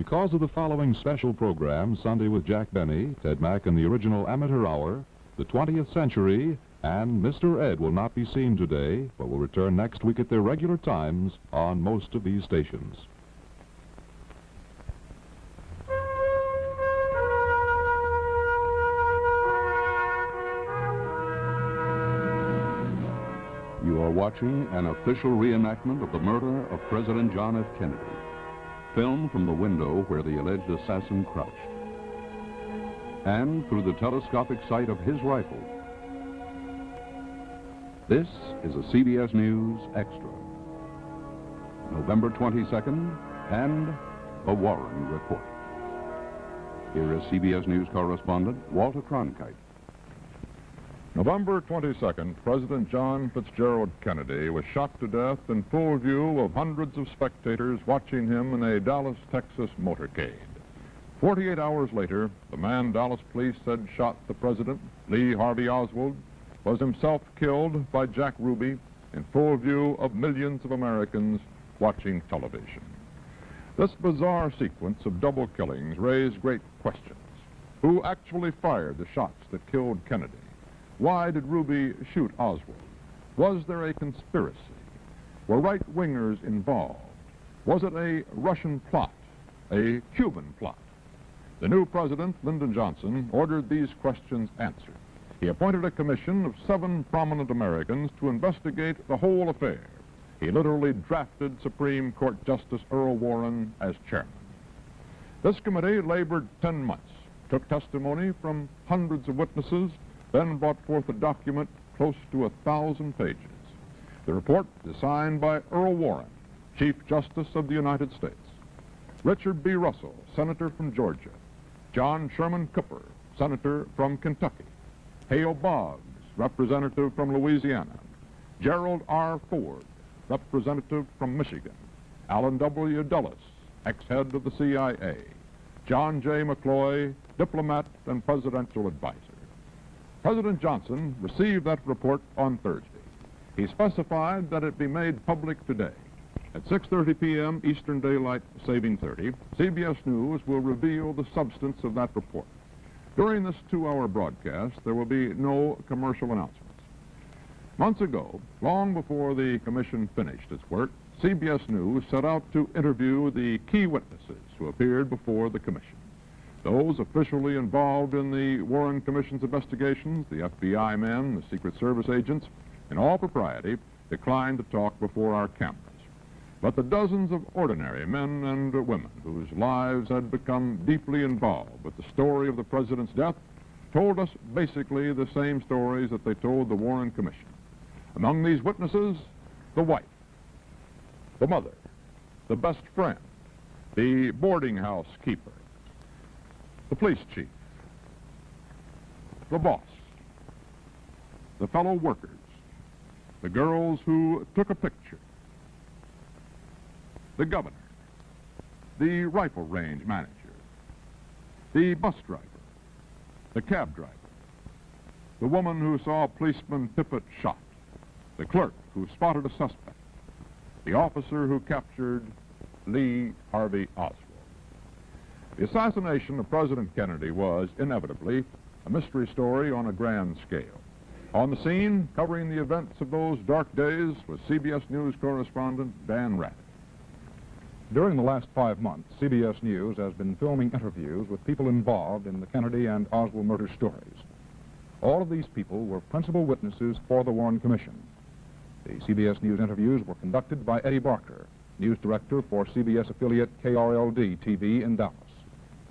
Because of the following special program, Sunday with Jack Benny, Ted Mack and the original Amateur Hour, the 20th Century, and Mr. Ed will not be seen today, but will return next week at their regular times on most of these stations. You are watching an official reenactment of the murder of President John F. Kennedy, filmed from the window where the alleged assassin crouched, and through the telescopic sight of his rifle. This is a CBS News Extra. November 22nd, and the Warren Report. Here is CBS News correspondent Walter Cronkite. November 22nd, President John Fitzgerald Kennedy was shot to death in full view of hundreds of spectators watching him in a Dallas, Texas motorcade. 48 hours later, the man Dallas police said shot the president, Lee Harvey Oswald, was himself killed by Jack Ruby in full view of millions of Americans watching television. This bizarre sequence of double killings raised great questions. Who actually fired the shots that killed Kennedy? Why did Ruby shoot Oswald? Was there a conspiracy? Were right-wingers involved? Was it a Russian plot, a Cuban plot? The new president, Lyndon Johnson, ordered these questions answered. He appointed a commission of 7 prominent Americans to investigate the whole affair. He literally drafted Supreme Court Justice Earl Warren as chairman. This committee labored 10 months, took testimony from hundreds of witnesses, then brought forth a document close to 1,000 pages. The report is signed by Earl Warren, Chief Justice of the United States, Richard B. Russell, Senator from Georgia, John Sherman Cooper, Senator from Kentucky, Hale Boggs, Representative from Louisiana, Gerald R. Ford, Representative from Michigan, Allen W. Dulles, ex-head of the CIA, John J. McCloy, diplomat and presidential advisor. President Johnson received that report on Thursday. He specified that it be made public today. At 6:30 p.m. Eastern Daylight Saving 30, CBS News will reveal the substance of that report. During this 2-hour broadcast, there will be no commercial announcements. Months ago, long before the commission finished its work, CBS News set out to interview the key witnesses who appeared before the commission. Those officially involved in the Warren Commission's investigations, the FBI men, the Secret Service agents, in all propriety, declined to talk before our cameras. But the dozens of ordinary men and women whose lives had become deeply involved with the story of the president's death told us basically the same stories that they told the Warren Commission. Among these witnesses, the wife, the mother, the best friend, the boarding house keeper, the police chief, the boss, the fellow workers, the girls who took a picture, the governor, the rifle range manager, the bus driver, the cab driver, the woman who saw policeman Tippett shot, the clerk who spotted a suspect, the officer who captured Lee Harvey Oswald. The assassination of President Kennedy was, inevitably, a mystery story on a grand scale. On the scene, covering the events of those dark days, was CBS News correspondent Dan Rather. During the last 5 months, CBS News has been filming interviews with people involved in the Kennedy and Oswald murder stories. All of these people were principal witnesses for the Warren Commission. The CBS News interviews were conducted by Eddie Barker, news director for CBS affiliate KRLD-TV in Dallas.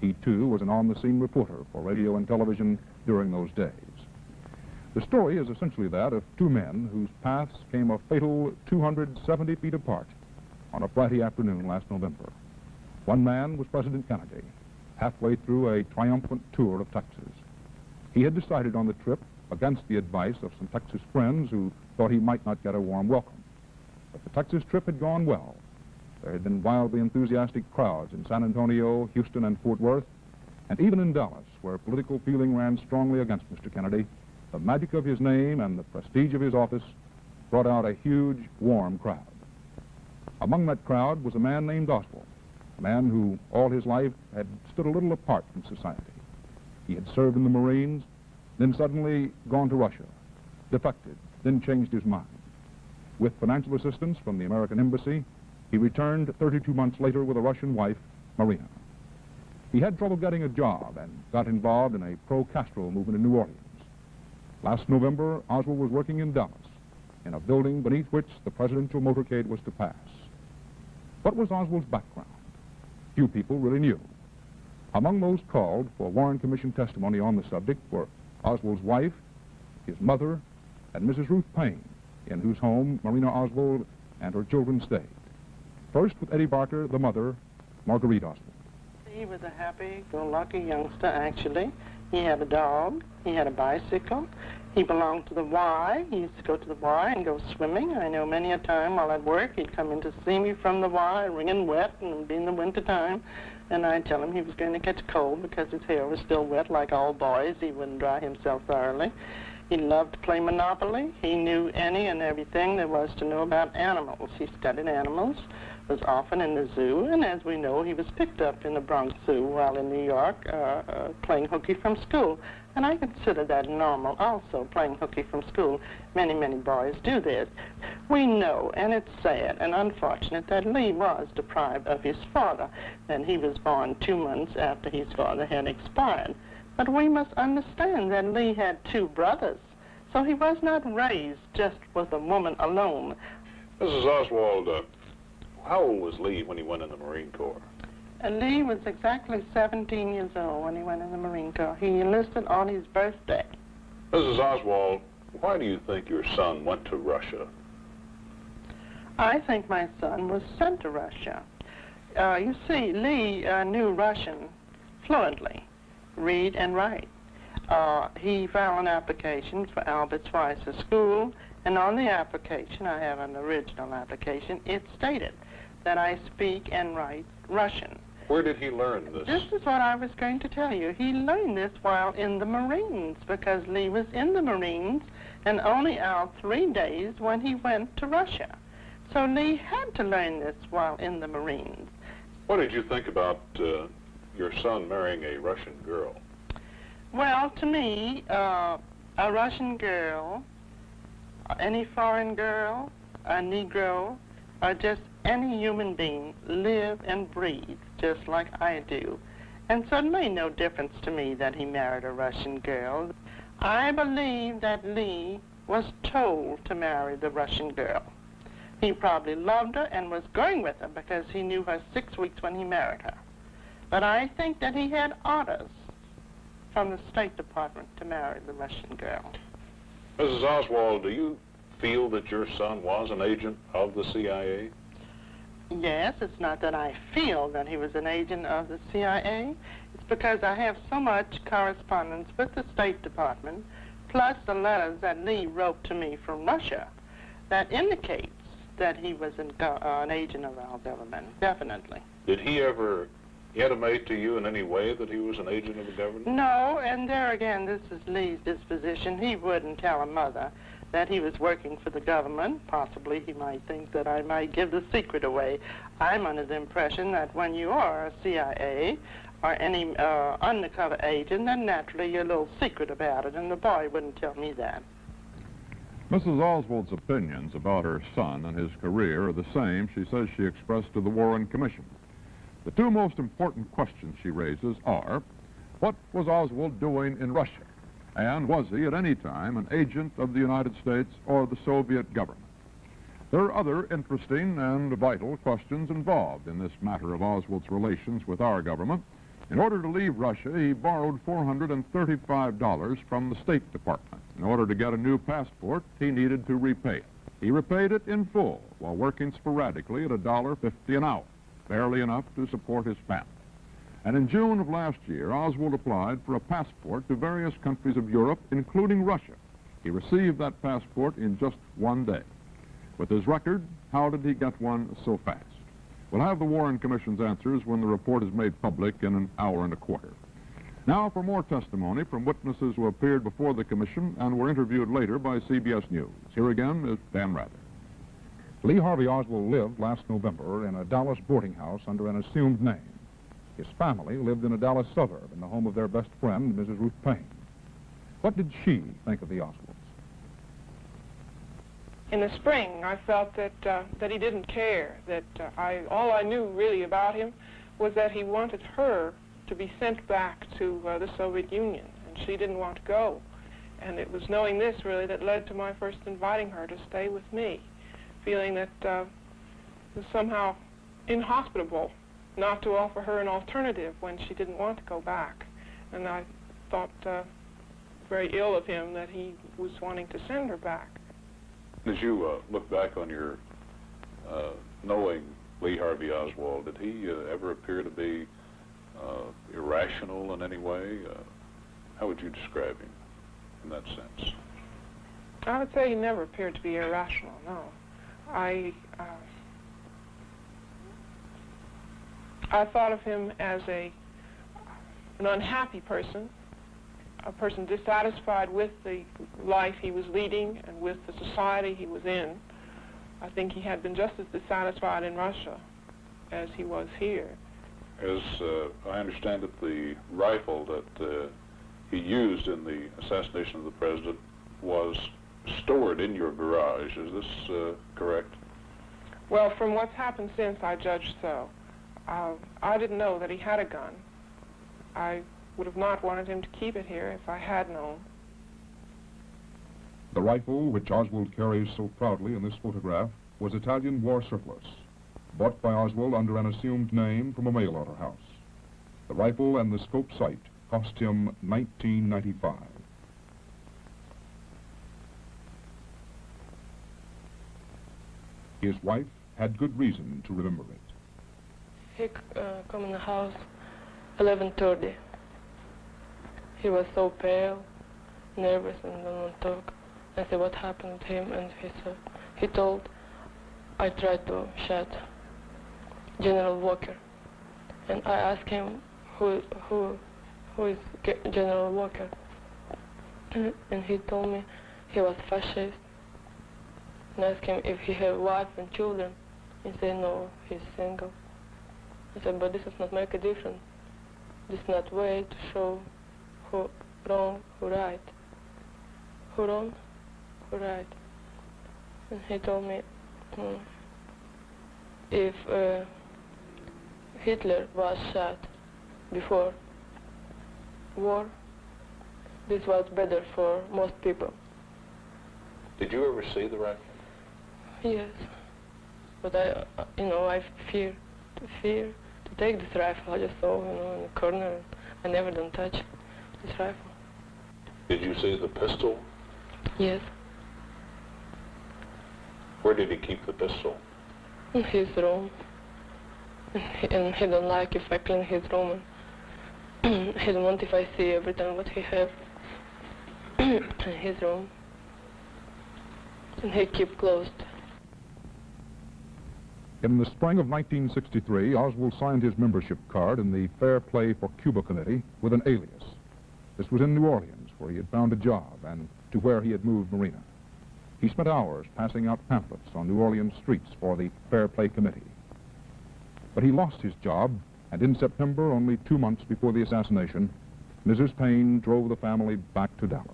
He, too, was an on-the-scene reporter for radio and television during those days. The story is essentially that of 2 men whose paths came a fatal 270 feet apart on a Friday afternoon last November. One man was President Kennedy, halfway through a triumphant tour of Texas. He had decided on the trip against the advice of some Texas friends who thought he might not get a warm welcome. But the Texas trip had gone well. There had been wildly enthusiastic crowds in San Antonio, Houston, and Fort Worth, and even in Dallas, where political feeling ran strongly against Mr. Kennedy, the magic of his name and the prestige of his office brought out a huge, warm crowd. Among that crowd was a man named Oswald, a man who all his life had stood a little apart from society. He had served in the Marines, then suddenly gone to Russia, defected, then changed his mind. With financial assistance from the American Embassy, he returned 32 months later with a Russian wife, Marina. He had trouble getting a job and got involved in a pro-Castro movement in New Orleans. Last November, Oswald was working in Dallas, in a building beneath which the presidential motorcade was to pass. What was Oswald's background? Few people really knew. Among those called for Warren Commission testimony on the subject were Oswald's wife, his mother, and Mrs. Ruth Payne, in whose home Marina Oswald and her children stayed. First with Eddie Barker, the mother, Marguerite Oswald. He was a happy-go-lucky youngster, actually. He had a dog. He had a bicycle. He belonged to the Y. He used to go to the Y and go swimming. I know many a time while at work he'd come in to see me from the Y, wringing wet, and it'd be in the winter time. And I'd tell him he was going to catch cold because his hair was still wet like all boys. He wouldn't dry himself thoroughly. He loved to play Monopoly. He knew any and everything there was to know about animals. He studied animals, was often in the zoo, and as we know, he was picked up in the Bronx Zoo while in New York playing hooky from school. And I consider that normal also, playing hooky from school. Many, many boys do this. We know, and it's sad and unfortunate, that Lee was deprived of his father, and he was born 2 months after his father had expired. But we must understand that Lee had 2 brothers, so he was not raised just with a woman alone. Mrs. Oswald, how old was Lee when he went in the Marine Corps? Lee was exactly 17 years old when he went in the Marine Corps. He enlisted on his birthday. Mrs. Oswald, why do you think your son went to Russia? I think my son was sent to Russia. You see, Lee knew Russian fluently, read and write. He filed an application for Albert Schweitzer School, and on the application, I have an original application, it stated that I speak and write Russian. Where did he learn this? This is what I was going to tell you. He learned this while in the Marines, because Lee was in the Marines and only out 3 days when he went to Russia. So Lee had to learn this while in the Marines. What did you think about your son marrying a Russian girl? Well, to me, a Russian girl, any foreign girl, a Negro, or just any human being live and breathe just like I do. And so it made no difference to me that he married a Russian girl. I believe that Lee was told to marry the Russian girl. He probably loved her and was going with her because he knew her 6 weeks when he married her. But I think that he had orders from the State Department to marry the Russian girl. Mrs. Oswald, do you feel that your son was an agent of the CIA? Yes, it's not that I feel that he was an agent of the CIA. It's because I have so much correspondence with the State Department, plus the letters that Lee wrote to me from Russia, that indicates that he was an agent of our government, definitely. Did he ever intimate to you in any way that he was an agent of the government? No, and there again, this is Lee's disposition. He wouldn't tell a mother that he was working for the government. Possibly he might think that I might give the secret away. I'm under the impression that when you are a CIA or any undercover agent, then naturally you're a little secret about it, and the boy wouldn't tell me that. Mrs. Oswald's opinions about her son and his career are the same, she says, she expressed to the Warren Commission. The 2 most important questions she raises are, what was Oswald doing in Russia? And was he at any time an agent of the United States or the Soviet government? There are other interesting and vital questions involved in this matter of Oswald's relations with our government. In order to leave Russia, he borrowed $435 from the State Department. In order to get a new passport, he needed to repay it. He repaid it in full while working sporadically at $1.50 an hour, barely enough to support his family. And in June of last year, Oswald applied for a passport to various countries of Europe, including Russia. He received that passport in just 1 day. With his record, how did he get one so fast? We'll have the Warren Commission's answers when the report is made public in an hour and a quarter. Now for more testimony from witnesses who appeared before the Commission and were interviewed later by CBS News. Here again is Dan Rather. Lee Harvey Oswald lived last November in a Dallas boarding house under an assumed name. His family lived in a Dallas suburb in the home of their best friend, Mrs. Ruth Payne. What did she think of the Oswalds? In the spring, I felt that he didn't care, that all I knew really about him was that he wanted her to be sent back to the Soviet Union, and she didn't want to go. And it was knowing this, really, that led to my first inviting her to stay with me, feeling that it was somehow inhospitable not to offer her an alternative when she didn't want to go back. And I thought very ill of him that he was wanting to send her back. As you look back on your knowing Lee Harvey Oswald, did he ever appear to be irrational in any way? How would you describe him in that sense? I would say he never appeared to be irrational, no. I thought of him as an unhappy person, a person dissatisfied with the life he was leading and with the society he was in. I think he had been just as dissatisfied in Russia as he was here. As I understand it, the rifle that he used in the assassination of the president was stored in your garage. Is this correct? Well, from what's happened since, I judge so. I didn't know that he had a gun. I would have not wanted him to keep it here if I had known. The rifle, which Oswald carries so proudly in this photograph, was Italian war surplus, bought by Oswald under an assumed name from a mail-order house. The rifle and the scope sight cost him $19.95. His wife had good reason to remember it. He come in the house 11:30. He was so pale, nervous, and didn't want to talk. I said, what happened to him? And he told, I tried to shoot General Walker. And I asked him, who is General Walker? And he told me he was fascist. And I asked him if he had a wife and children. He said, no, he's single. I said, but this does not make a difference. This is not way to show who wrong, who right. Who wrong, who right. And he told me, if Hitler was shot before war, this was better for most people. Did you ever see the rifle? Yes, but I fear to take this rifle. I just saw, in the corner. I never done touch this rifle. Did you see the pistol? Yes. Where did he keep the pistol? In his room. And he don't like if I clean his room. And he don't want if I see every time what he have in his room. And he keep closed. In the spring of 1963, Oswald signed his membership card in the Fair Play for Cuba Committee with an alias. This was in New Orleans, where he had found a job, and to where he had moved Marina. He spent hours passing out pamphlets on New Orleans streets for the Fair Play Committee. But he lost his job, and in September, only 2 months before the assassination, Mrs. Payne drove the family back to Dallas.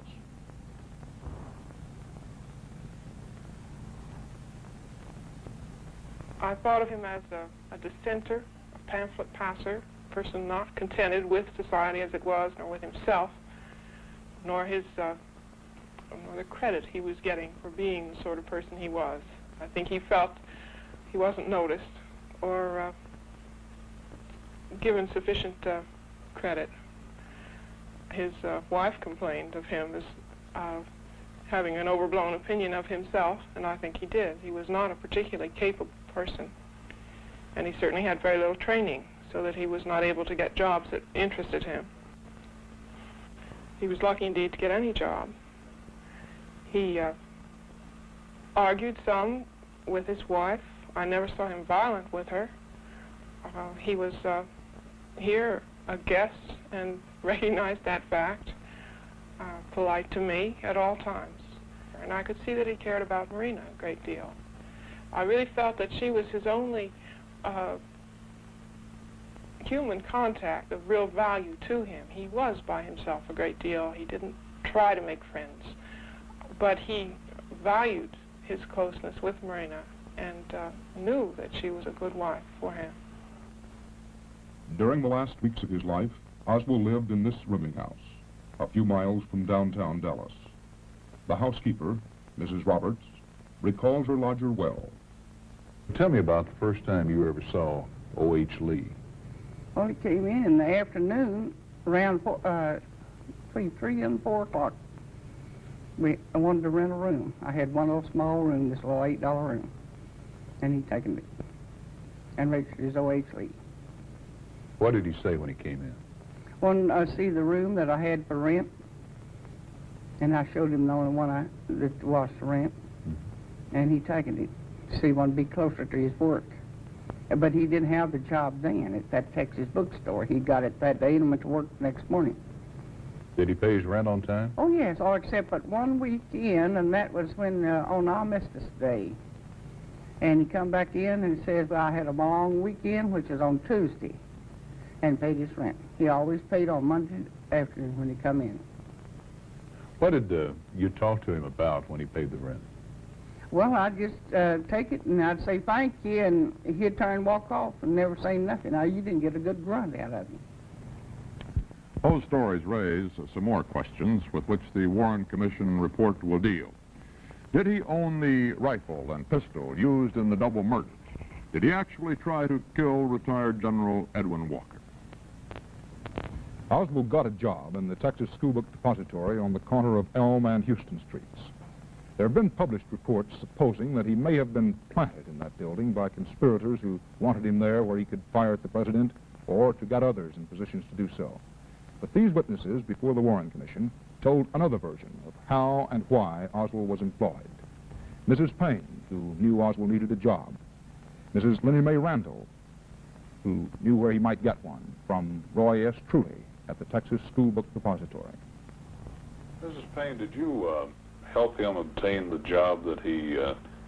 I thought of him as a dissenter, a pamphlet passer, a person not contented with society as it was, nor with himself, nor the credit he was getting for being the sort of person he was. I think he felt he wasn't noticed or given sufficient credit. His wife complained of him as having an overblown opinion of himself, and I think he did. He was not a particularly capable person, and he certainly had very little training, so that he was not able to get jobs that interested him. He was lucky indeed to get any job. He argued some with his wife. I never saw him violent with her. He was here a guest and recognized that fact, polite to me at all times. And I could see that he cared about Marina a great deal. I really felt that she was his only human contact of real value to him. He was by himself a great deal. He didn't try to make friends, but he valued his closeness with Marina and knew that she was a good wife for him. During the last weeks of his life, Oswald lived in this rooming house, a few miles from downtown Dallas. The housekeeper, Mrs. Roberts, recalls her lodger well. Tell me about the first time you ever saw O.H. Lee. Well, he came in the afternoon around between 3 and 4 o'clock. I wanted to rent a room. I had one little small room, this little $8 room. And he taken it and registered as O.H. Lee. What did he say when he came in? When I see the room that I had for rent, and I showed him the only one that was for rent, and he taken it. So he wanted to be closer to his work. But he didn't have the job then at that Texas bookstore. He got it that day and went to work the next morning. Did he pay his rent on time? Oh, yes, all except but one weekend, and that was when on Armistice Day. And he come back in and says, well, I had a long weekend, which is on Tuesday, and paid his rent. He always paid on Monday afternoon when he come in. What did you talk to him about when he paid the rent? Well, I'd just take it, and I'd say thank you, and he'd turn and walk off and never say nothing. Now, you didn't get a good grunt out of him. Those stories raise some more questions with which the Warren Commission report will deal. Did he own the rifle and pistol used in the double murders? Did he actually try to kill retired General Edwin Walker? Oswald got a job in the Texas School Book Depository on the corner of Elm and Houston Streets. There have been published reports supposing that he may have been planted in that building by conspirators who wanted him there where he could fire at the president or to get others in positions to do so. But these witnesses before the Warren Commission told another version of how and why Oswald was employed. Mrs. Payne, who knew Oswald needed a job. Mrs. Linnie Mae Randall, who knew where he might get one from Roy S. Truly at the Texas School Book Depository. Mrs. Payne, did you help him obtain the job that he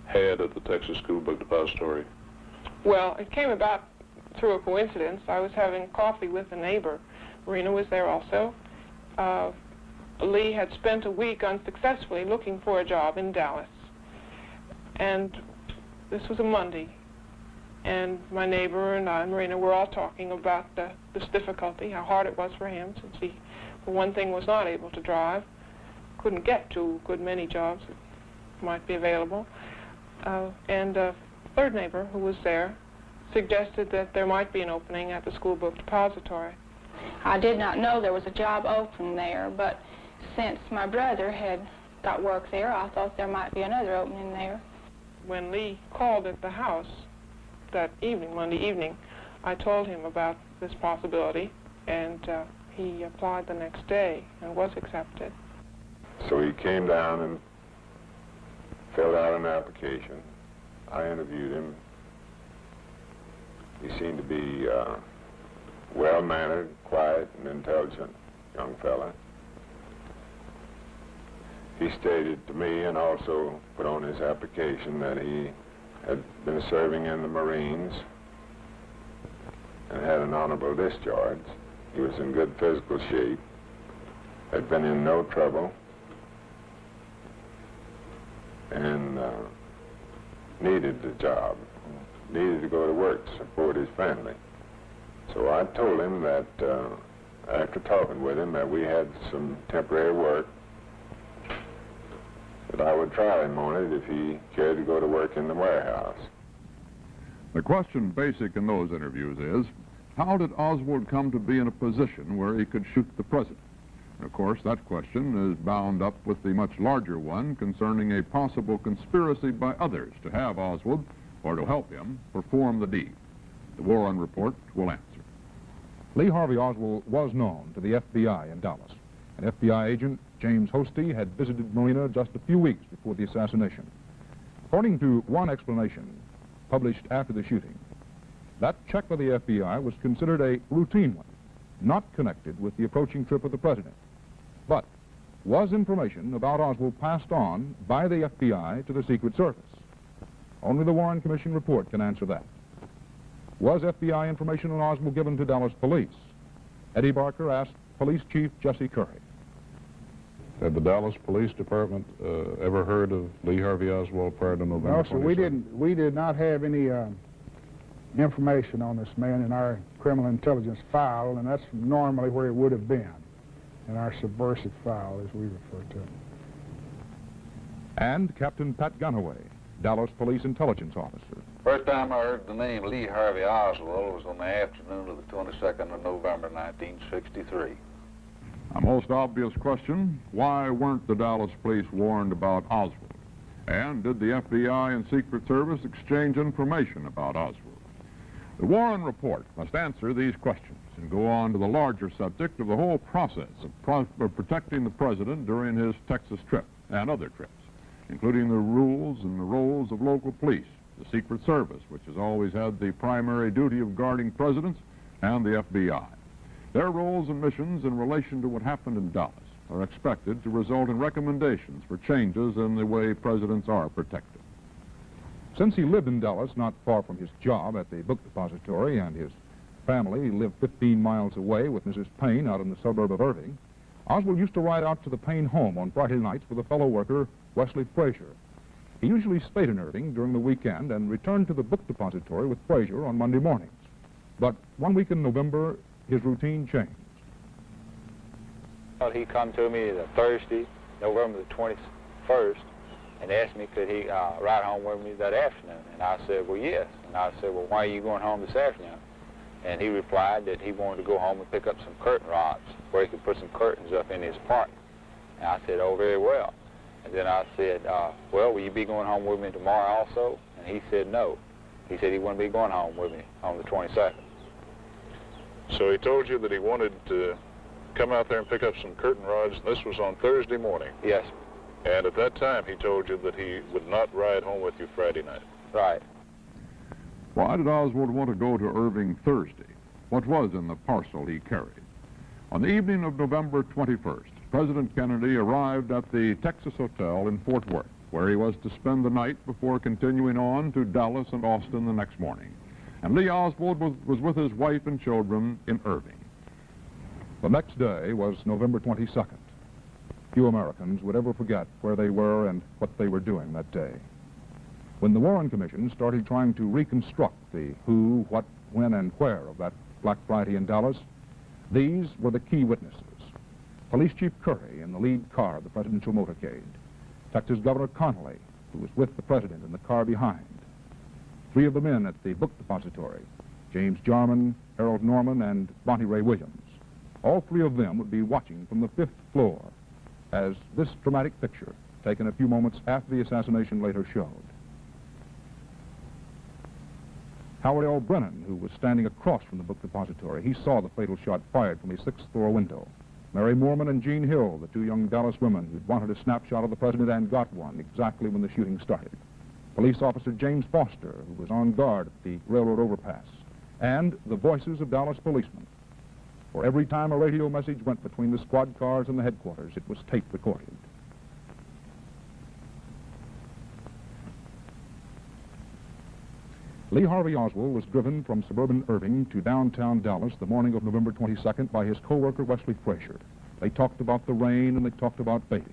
had at the Texas School Book Depository? Well, it came about through a coincidence. I was having coffee with a neighbor. Marina was there also. Lee had spent a week unsuccessfully looking for a job in Dallas. And this was a Monday. And my neighbor and I, Marina, were all talking about this difficulty, how hard it was for him, since he, for one thing, was not able to drive, couldn't get to a good many jobs that might be available. And a third neighbor who was there suggested that there might be an opening at the School Book Depository. I did not know there was a job open there, but since my brother had got work there, I thought there might be another opening there. When Lee called at the house that evening, Monday evening, I told him about this possibility, and he applied the next day and was accepted. So he came down and filled out an application. I interviewed him. He seemed to be well-mannered, quiet, and intelligent young fella. He stated to me and also put on his application that he had been serving in the Marines and had an honorable discharge. He was in good physical shape, had been in no trouble, and needed the job, needed to go to work to support his family. So I told him that after talking with him that we had some temporary work, that I would try him on it if he cared to go to work in the warehouse. The question basic in those interviews is, how did Oswald come to be in a position where he could shoot the president? And of course, that question is bound up with the much larger one concerning a possible conspiracy by others to have Oswald, or to help him, perform the deed. The Warren report will answer. Lee Harvey Oswald was known to the FBI in Dallas. An FBI agent, James Hosty, had visited Marina just a few weeks before the assassination. According to one explanation published after the shooting, that check by the FBI was considered a routine one, not connected with the approaching trip of the president. But was information about Oswald passed on by the FBI to the Secret Service? Only the Warren Commission report can answer that. Was FBI information on Oswald given to Dallas police? Eddie Barker asked Police Chief Jesse Curry. Had the Dallas Police Department ever heard of Lee Harvey Oswald prior to November 22nd? No, sir, we did not have any information on this man in our criminal intelligence file, and that's normally where it would have been, in our subversive file, as we refer to it. And Captain Pat Gunaway, Dallas Police Intelligence Officer. First time I heard the name Lee Harvey Oswald was on the afternoon of the 22nd of November, 1963. A most obvious question, why weren't the Dallas police warned about Oswald? And did the FBI and Secret Service exchange information about Oswald? The Warren Report must answer these questions and go on to the larger subject of the whole process of protecting the president during his Texas trip and other trips, including the rules and the roles of local police, the Secret Service, which has always had the primary duty of guarding presidents, and the FBI. Their roles and missions in relation to what happened in Dallas are expected to result in recommendations for changes in the way presidents are protected. Since he lived in Dallas, not far from his job at the book depository, and his family lived 15 miles away with Mrs. Payne out in the suburb of Irving, Oswald used to ride out to the Payne home on Friday nights with a fellow worker, Wesley Frazier. He usually stayed in Irving during the weekend and returned to the book depository with Frazier on Monday mornings. But one week in November, his routine changed. Well, he come to me the Thursday, November the 21st, and asked me could he ride home with me that afternoon. And I said, well, yes. And I said, well, why are you going home this afternoon? And he replied that he wanted to go home and pick up some curtain rods where he could put some curtains up in his apartment. And I said, oh, very well. And then I said, well, will you be going home with me tomorrow also? And he said no. He said he wouldn't be going home with me on the 22nd. So he told you that he wanted to come out there and pick up some curtain rods, and this was on Thursday morning? Yes. And at that time he told you that he would not ride home with you Friday night? Right. Why did Oswald want to go to Irving Thursday? What was in the parcel he carried? On the evening of November 21st, President Kennedy arrived at the Texas Hotel in Fort Worth, where he was to spend the night before continuing on to Dallas and Austin the next morning. And Lee Oswald was with his wife and children in Irving. The next day was November 22nd. Few Americans would ever forget where they were and what they were doing that day. When the Warren Commission started trying to reconstruct the who, what, when, and where of that Black Friday in Dallas, these were the key witnesses. Police Chief Curry in the lead car of the presidential motorcade. Texas Governor Connolly, who was with the president in the car behind. Three of the men at the book depository, James Jarman, Harold Norman, and Monty Ray Williams. All three of them would be watching from the 5th floor as this dramatic picture, taken a few moments after the assassination, later showed. Howard L. Brennan, who was standing across from the book depository, he saw the fatal shot fired from his 6th floor window. Mary Moorman and Jean Hill, the two young Dallas women who'd wanted a snapshot of the president and got one exactly when the shooting started. Police officer James Foster, who was on guard at the railroad overpass. And the voices of Dallas policemen. For every time a radio message went between the squad cars and the headquarters, it was tape recorded. Lee Harvey Oswald was driven from suburban Irving to downtown Dallas the morning of November 22nd by his co-worker Wesley Frazier. They talked about the rain and they talked about babies.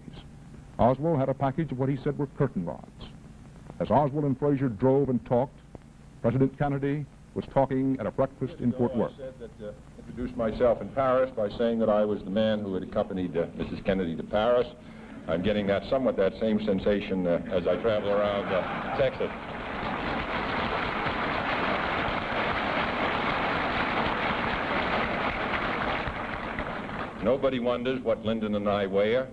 Oswald had a package of what he said were curtain rods. As Oswald and Frazier drove and talked, President Kennedy was talking at a breakfast in Fort Worth. I said that, introduced myself in Paris by saying that I was the man who had accompanied Mrs. Kennedy to Paris. I'm getting somewhat that same sensation as I travel around Texas. Nobody wonders what Lyndon and I wear.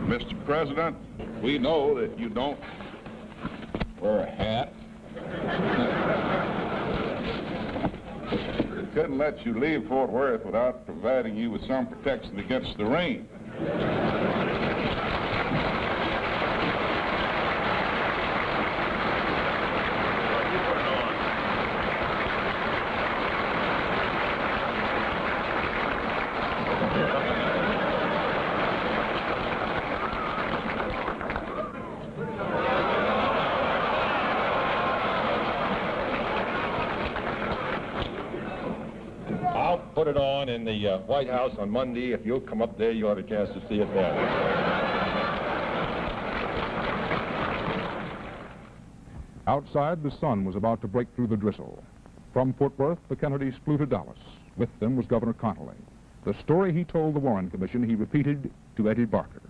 Mr. President, we know that you don't wear a hat. We couldn't let you leave Fort Worth without providing you with some protection against the rain. put it on in the White House on Monday. If you'll come up there, you'll have a chance to see it there. Outside, the sun was about to break through the drizzle. From Fort Worth, the Kennedys flew to Dallas. With them was Governor Connolly. The story he told the Warren Commission, he repeated to Eddie Barker.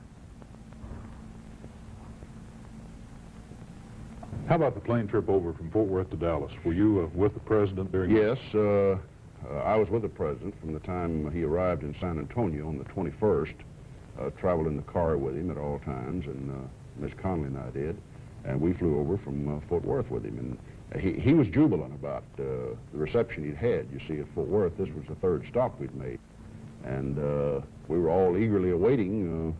How about the plane trip over from Fort Worth to Dallas? Were you with the president during Yes, I was with the president from the time he arrived in San Antonio on the 21st. Traveled in the car with him at all times, and Miss Connolly and I did. And we flew over from Fort Worth with him. And he was jubilant about the reception he'd had. You see, at Fort Worth, this was the third stop we'd made. And we were all eagerly awaiting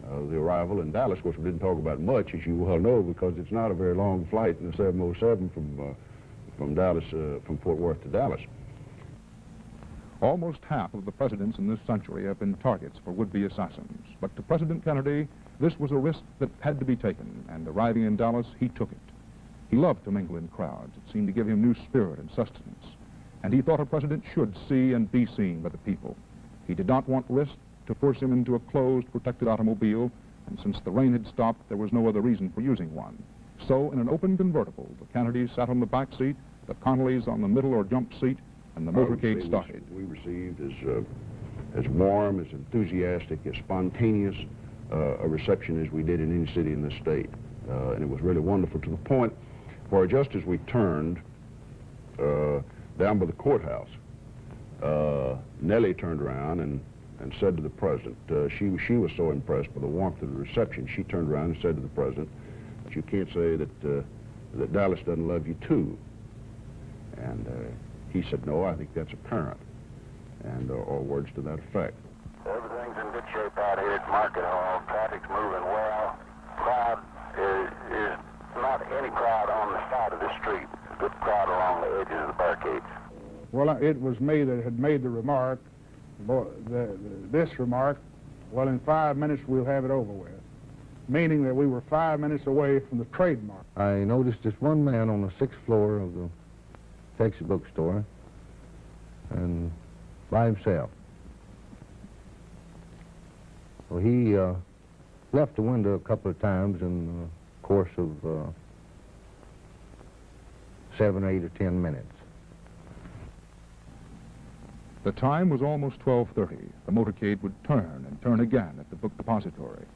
the arrival in Dallas. Of course, we didn't talk about much, as you well know, because it's not a very long flight in the 707 from Dallas, from Fort Worth to Dallas. Almost half of the presidents in this century have been targets for would-be assassins. But to President Kennedy, this was a risk that had to be taken, and arriving in Dallas, he took it. He loved to mingle in crowds. It seemed to give him new spirit and sustenance. And he thought a president should see and be seen by the people. He did not want risk to force him into a closed, protected automobile, and since the rain had stopped, there was no other reason for using one. So, in an open convertible, the Kennedys sat on the back seat, the Connollys on the middle or jump seat, and the motorcade started. We received as warm, as enthusiastic, as spontaneous a reception as we did in any city in the state. And it was really wonderful, to the point where just as we turned down by the courthouse, Nellie turned around and said to the president, she was so impressed by the warmth of the reception, she turned around and said to the president, "But you can't say that Dallas doesn't love you too." And he said, "No, I think that's apparent," and or words to that effect. Everything's in good shape out here at Market Hall. Traffic's moving well. Crowd is not any crowd on the side of the street. A good crowd along the edges of the barricades. Well, it was me that had made the remark, this remark, well, in 5 minutes we'll have it over with, meaning that we were 5 minutes away from the trademark. I noticed this one man on the 6th floor of the Texas bookstore, and by himself. Well, he left the window a couple of times in the course of 7, 8, or 10 minutes. The time was almost 12:30. The motorcade would turn and turn again at the book depository.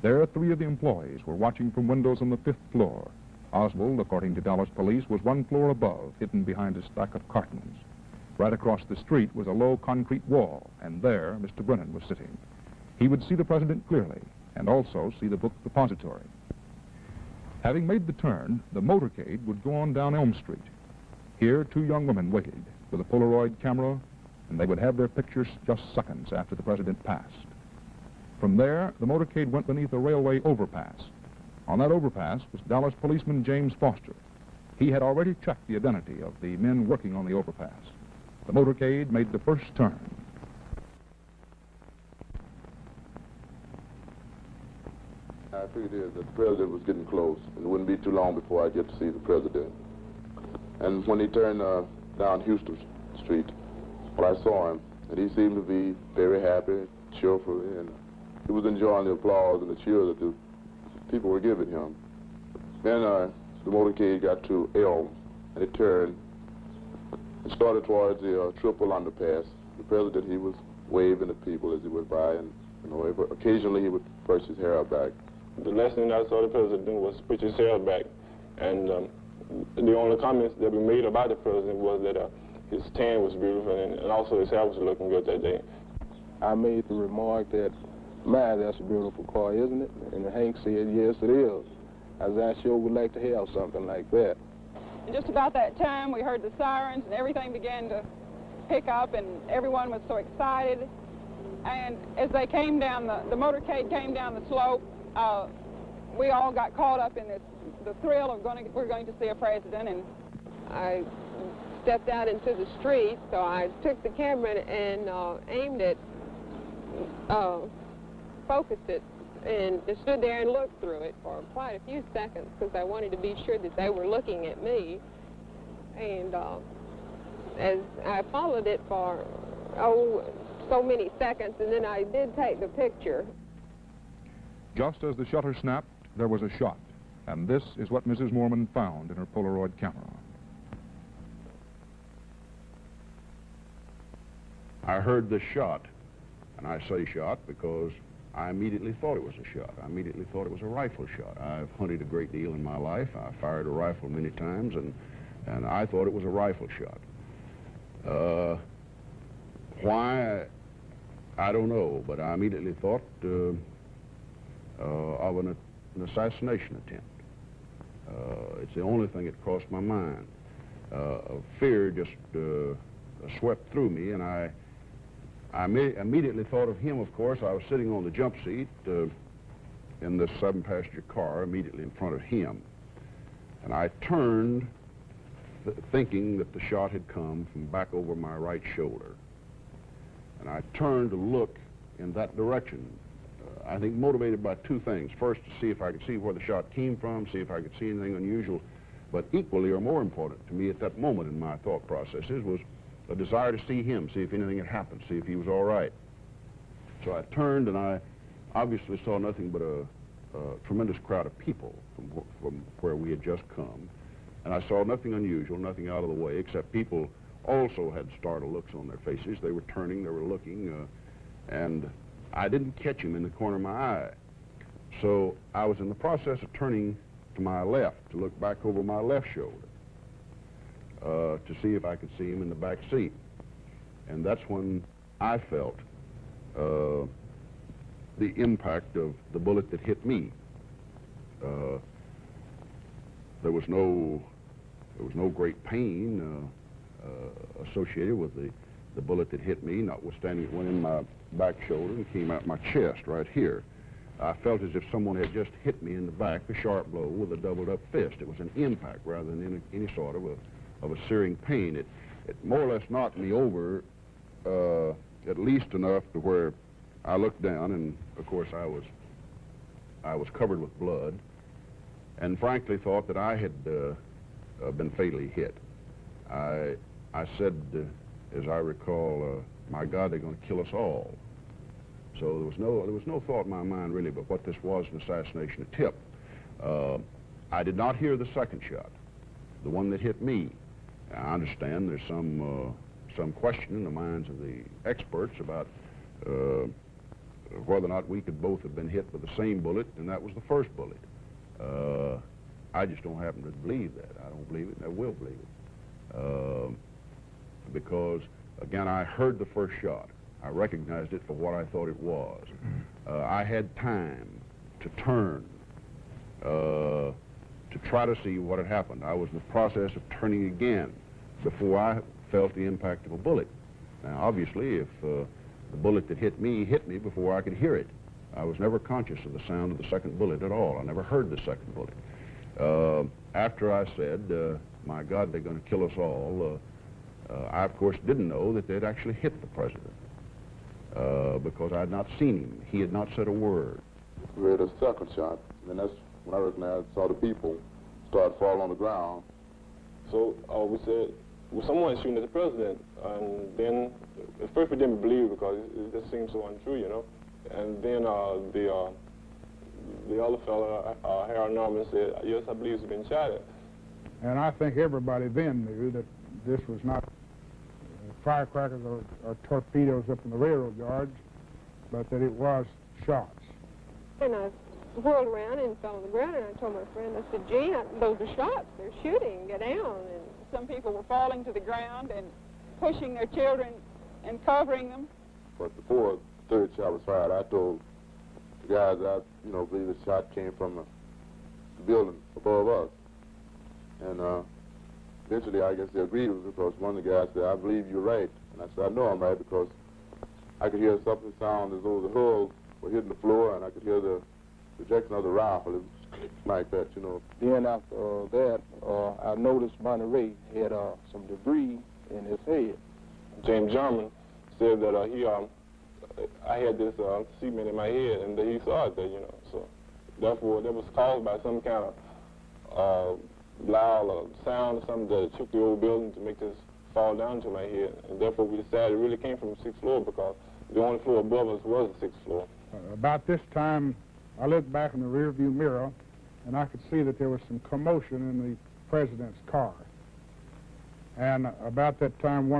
There, 3 of the employees were watching from windows on the 5th floor. Oswald, according to Dallas police, was 1 floor above, hidden behind a stack of cartons. Right across the street was a low concrete wall, and there Mr. Brennan was sitting. He would see the president clearly, and also see the book depository. Having made the turn, the motorcade would go on down Elm Street. Here, 2 young women waited with a Polaroid camera, and they would have their pictures just seconds after the president passed. From there, the motorcade went beneath a railway overpass. On that overpass was Dallas policeman James Foster. He had already checked the identity of the men working on the overpass. The motorcade made the first turn. I figured that the president was getting close, and it wouldn't be too long before I'd get to see the president. And when he turned down Houston Street, well, I saw him, and he seemed to be very happy, cheerful, and he was enjoying the applause and the cheer that the people were giving him. Then the motorcade got to Elm, and it turned and started towards the triple underpass. The president, he was waving at people as he went by, and occasionally he would brush his hair back. The last thing I saw the president do was push his hair back, and the only comments that were made about the president was that his tan was beautiful, and also his hair was looking good that day. I made the remark that, "Man, that's a beautiful car, isn't it?" And Hank said, "Yes, it is." I sure would like to have something like that. And just about that time, we heard the sirens, and everything began to pick up, and everyone was so excited. And as they came down, the motorcade came down the slope, we all got caught up in the thrill of we're going to see a president. And I stepped out into the street, so I took the camera and aimed it, focused it, and just stood there and looked through it for quite a few seconds because I wanted to be sure that they were looking at me. And as I followed it for so many seconds, and then I did take the picture. Just as the shutter snapped, there was a shot. And this is what Mrs. Moorman found in her Polaroid camera. I heard the shot, and I say shot because I immediately thought it was a shot. I immediately thought it was a rifle shot. I've hunted a great deal in my life. I fired a rifle many times, and I thought it was a rifle shot. Why, I don't know, but I immediately thought of an assassination attempt. It's the only thing that crossed my mind. Fear just swept through me, and I immediately thought of him, of course. I was sitting on the jump seat in the 7-passenger car immediately in front of him. And I turned thinking that the shot had come from back over my right shoulder. And I turned to look in that direction, I think motivated by two things. First, to see if I could see where the shot came from, see if I could see anything unusual. But equally or more important to me at that moment in my thought processes was a desire to see him, see if anything had happened, see if he was all right. So I turned, and I obviously saw nothing but a tremendous crowd of people from where we had just come. And I saw nothing unusual, nothing out of the way, except people also had startled looks on their faces. They were turning, they were looking, and I didn't catch him in the corner of my eye. So I was in the process of turning to my left to look back over my left shoulder to see if I could see him in the back seat. And that's when I felt the impact of the bullet that hit me. There was no great pain associated with the bullet that hit me, notwithstanding it went in my back shoulder and came out my chest right here. I felt as if someone had just hit me in the back, a sharp blow with a doubled up fist. It was an impact rather than any sort of a searing pain. It more or less knocked me over at least enough to where I looked down, and of course I was covered with blood, and frankly thought that I had been fatally hit. I said, as I recall, my God, they're going to kill us all. So there was no thought in my mind really but what this was, an assassination attempt. I did not hear the second shot, the one that hit me. I understand there's some question in the minds of the experts about whether or not we could both have been hit with the same bullet, and that was the first bullet. I just don't happen to believe that. I don't believe it, and I will believe it. Because, again, I heard the first shot. I recognized it for what I thought it was. I had time to turn, to try to see what had happened. I was in the process of turning again before I felt the impact of a bullet. Now, obviously, if the bullet that hit me before I could hear it, I was never conscious of the sound of the second bullet at all. I never heard the second bullet. After I said, my God, they're going to kill us all, I, of course, didn't know that they'd actually hit the president because I had not seen him. He had not said a word. We had a second shot, and that's when I recognized, saw the people start falling on the ground. So we said, well, someone shooting at the president, and then at first we didn't believe it because it just seemed so untrue, you know. And then the other fellow, Harold Norman, said, yes, I believe he's been shot at. And I think everybody then knew that this was not firecrackers or torpedoes up in the railroad yards, but that it was shots. And I whirled around and fell on the ground, and I told my friend, I said, gee, those are shots. They're shooting. Get down. And some people were falling to the ground and pushing their children and covering them. But before the third shot was fired, I told the guys I, believe the shot came from the building above us. And eventually, I guess they agreed with me because one of the guys said, I believe you're right. And I said, I know I'm right because I could hear something sound as though the hulls were hitting the floor, and I could hear the ejection of the rifle. It was like that, Then after that, I noticed Bonnie Ray had some debris in his head. James Jarman said that I had this cement in my head, and that he saw it there, So therefore, that was caused by some kind of loud sound or something that shook the old building to make this fall down to my head. And therefore we decided it really came from the 6th floor because the only floor above us was the 6th floor. About this time, I looked back in the rearview mirror, and I could see that there was some commotion in the president's car. And about that time,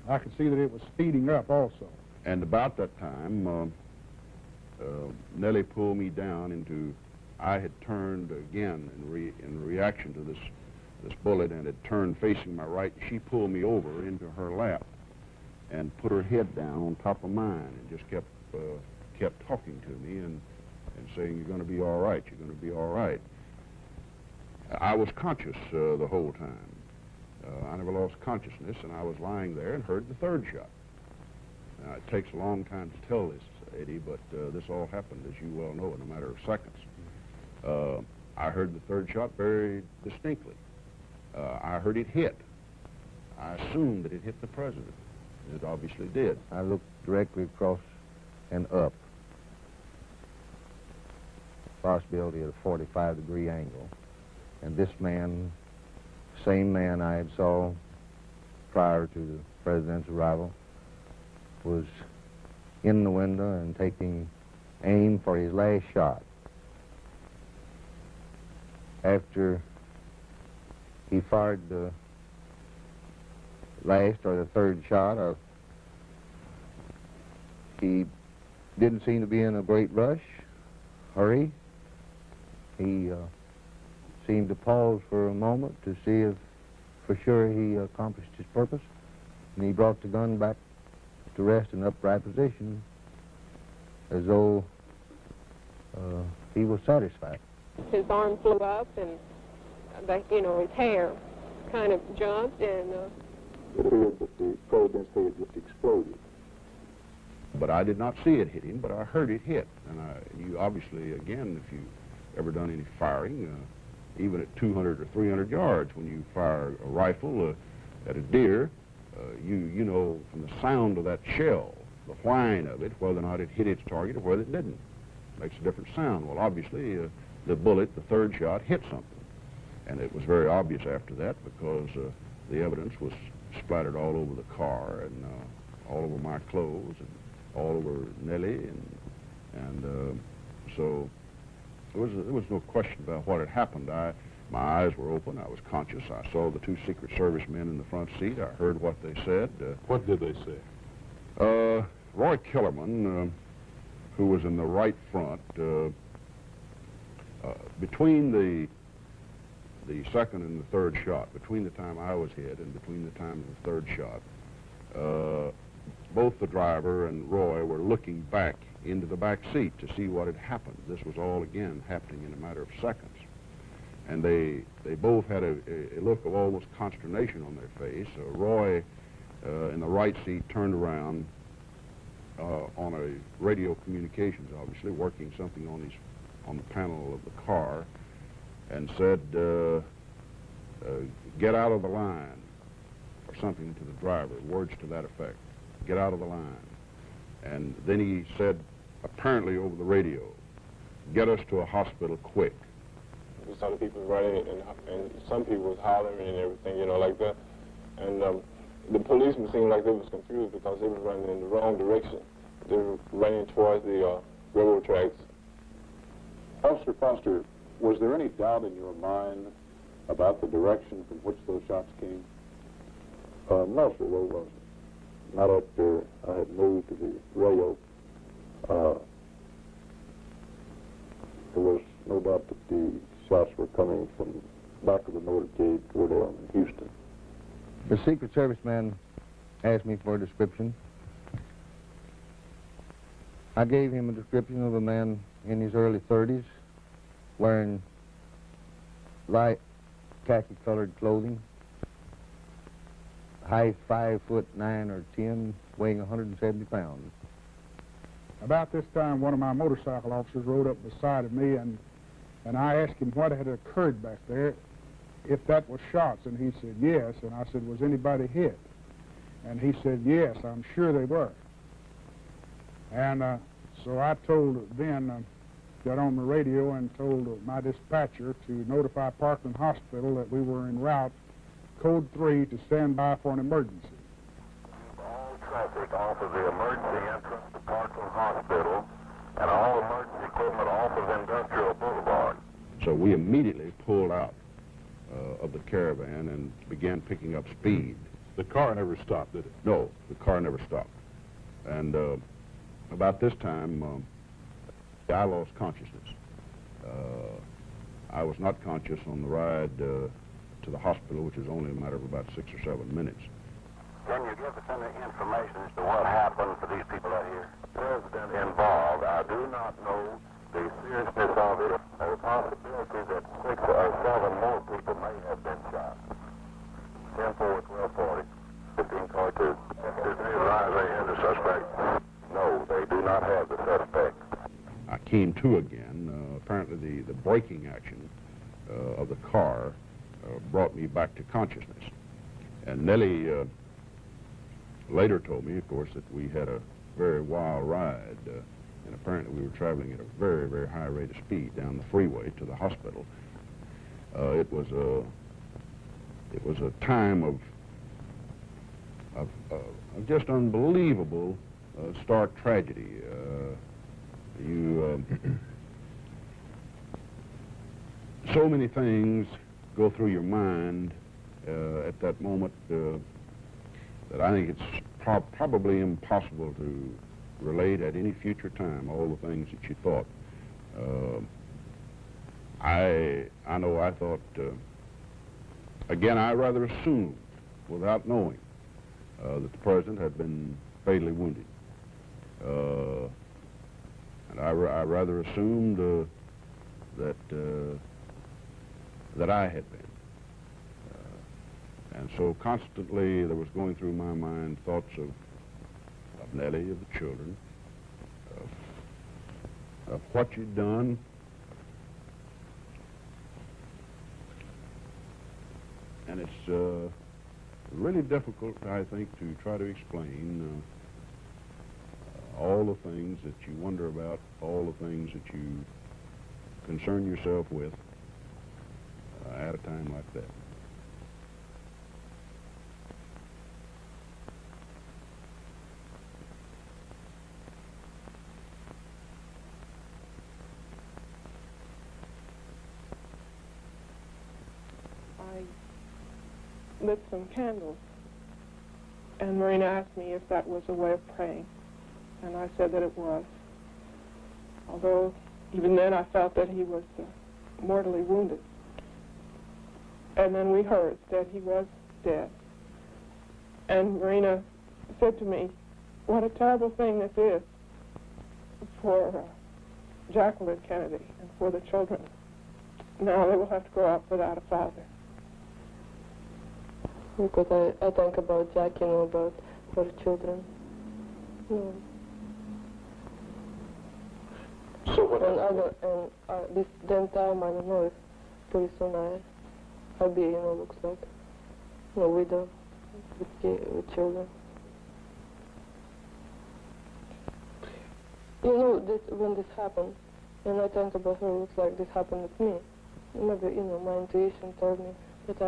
I could see that it was speeding up also. And about that time, Nellie pulled me down into, I had turned again in reaction to this bullet, and had turned facing my right. She pulled me over into her lap and put her head down on top of mine and just kept talking to me and saying, "You're going to be all right, you're going to be all right." I was conscious the whole time. I never lost consciousness, and I was lying there and heard the third shot. Now, it takes a long time to tell this, Eddie, but this all happened, as you well know, in a matter of seconds. I heard the third shot very distinctly. I heard it hit. I assumed that it hit the president. It obviously did. I looked directly across and up, possibility at a 45-degree angle. And this man, same man I had saw prior to the president's arrival, was in the window and taking aim for his last shot. After he fired the last or the third shot, he didn't seem to be in a great rush, hurry. He seemed to pause for a moment to see if for sure he accomplished his purpose, and he brought the gun back to rest in upright position as though he was satisfied. His arm flew up, and his hair kind of jumped, and it appeared that the president's head just exploded. But I did not see it hit him, but I heard it hit. And you obviously, again, if you've ever done any firing, even at 200 or 300 yards, when you fire a rifle at a deer, you know from the sound of that shell, the whine of it, whether or not it hit its target or whether it didn't. It makes a different sound. Well, obviously, the bullet, the third shot, hit something. And it was very obvious after that because the evidence was splattered all over the car and all over my clothes and all over Nellie, and so there was no question about what had happened. My eyes were open. I was conscious. I saw the two Secret Service men in the front seat. I heard what they said. What did they say? Roy Kellerman, who was in the right front, between the second and the third shot, between the time I was hit and between the time of the third shot, both the driver and Roy were looking back into the back seat to see what had happened. This was all, again, happening in a matter of seconds. And they both had a look of almost consternation on their face. Roy, in the right seat, turned around on a radio communications, obviously, working something on the panel of the car, and said, "Get out of the line," or something to the driver, words to that effect. "Get out of the line." And then he said, apparently over the radio, "Get us to a hospital quick." We saw the people running, and some people was hollering and everything, like that. And the policemen seemed like they was confused because they were running in the wrong direction. They were running towards the railroad tracks. Officer Foster, was there any doubt in your mind about the direction from which those shots came? No, sir, there wasn't. Not after I had moved to the rail. There was no doubt that the shots were coming from back of the motorcade toward Houston. The Secret Service man asked me for a description. I gave him a description of a man in his early 30s, wearing light khaki-colored clothing, height 5'9" or 10", weighing 170 pounds. About this time, one of my motorcycle officers rode up beside of me, and I asked him what had occurred back there, if that was shots, and he said yes, and I said, "Was anybody hit?" And he said, "Yes, I'm sure they were." And so I told then, got on the radio and told my dispatcher to notify Parkland Hospital that we were en route code 3 to stand by for an emergency. All traffic off of the emergency entrance to Parkland Hospital and all emergency equipment off of Industrial Boulevard. So we immediately pulled out of the caravan and began picking up speed. The car never stopped, did it? No, the car never stopped. And about this time, I lost consciousness. I was not conscious on the ride to the hospital, which was only a matter of about 6 or 7 minutes. Can you give us any information as to what happened for these people out here? President involved. I do not know the seriousness of it. There's a possibility that 6 or 7 more people may have been shot. 10-4, 12-40, 15-42. Did they advise they had the suspect? No, they do not have the suspect. I came to again. Apparently the braking action of the car brought me back to consciousness. And Nellie later told me, of course, that we had a very wild ride, and apparently we were traveling at a very, very high rate of speed down the freeway to the hospital. It was a time of just unbelievable stark tragedy. So many things go through your mind at that moment that I think it's probably impossible to relate at any future time, all the things that you thought. I know I thought, again, I rather assumed, without knowing, that the president had been fatally wounded. And I rather assumed that I had been. And so constantly there was going through my mind thoughts of Nellie, of the children, of what you'd done. And it's really difficult, I think, to try to explain all the things that you wonder about, all the things that you concern yourself with at a time like that. I lit some candles, and Marina asked me if that was a way of praying, and I said that it was. Although even then I felt that he was mortally wounded. And then we heard that he was dead. And Marina said to me, what a terrible thing this is for Jacqueline Kennedy and for the children. Now they will have to grow up without a father. Because I think about Jack, about her children. So what? This damn time, I don't know if pretty soon I'll be, looks like, widow with children. When this happened, and I think about her, it looks like this happened with me. Maybe, my intuition told me that